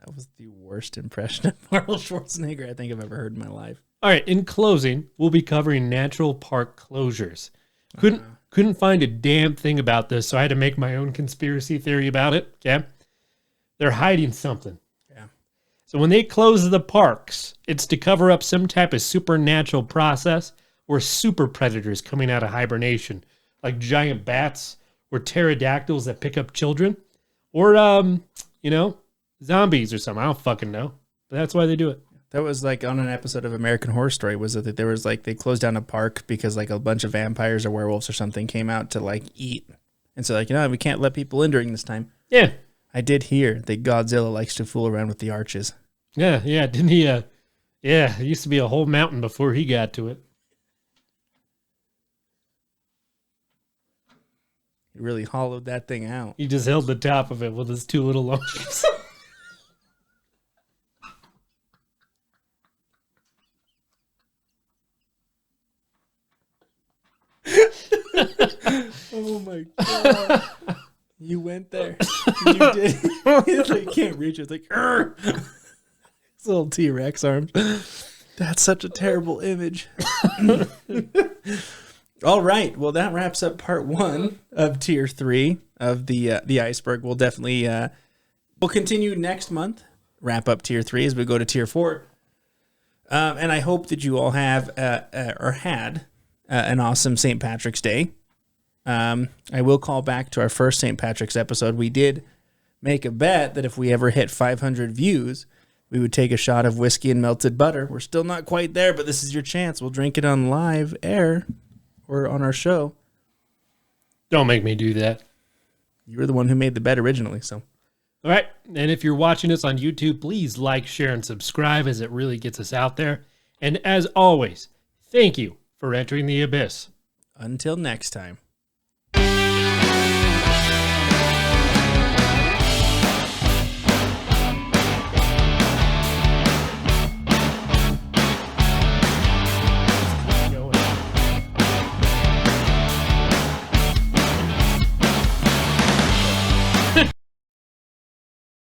That was the worst impression of Arnold Schwarzenegger I think I've ever heard in my life. All right, in closing, we'll be covering natural park closures. Couldn't find a damn thing about this, so I had to make my own conspiracy theory about it. Okay? They're hiding something. Yeah. So when they close the parks, it's to cover up some type of supernatural process or super predators coming out of hibernation, like giant bats or pterodactyls that pick up children, or, you know, zombies or something. I don't fucking know. But that's why they do it. That was like on an episode of American Horror Story, was it that there was like, they closed down a park because like a bunch of vampires or werewolves or something came out to like eat. And so like, you know, we can't let people in during this time. Yeah. I did hear that Godzilla likes to fool around with the arches. Yeah. Didn't he? Yeah. It used to be a whole mountain before he got to it. He really hollowed that thing out. He just held the top of it with his two little arms. Oh my God. You went there. You did. It's like, you can't reach it. It's like, his little T-Rex arms. That's such a terrible image. All right. Well, that wraps up part 1 of tier 3 of the iceberg. We'll definitely we'll continue next month. Wrap up tier 3 as we go to tier 4. And I hope that you all have or had an awesome St. Patrick's Day. I will call back to our first St. Patrick's episode. We did make a bet that if we ever hit 500 views, we would take a shot of whiskey and melted butter. We're still not quite there, but this is your chance. We'll drink it on live air or on our show. Don't make me do that. You were the one who made the bet originally, so. All right. And if you're watching us on YouTube, please like, share, and subscribe, as it really gets us out there. And as always, thank you for entering the abyss. Until next time.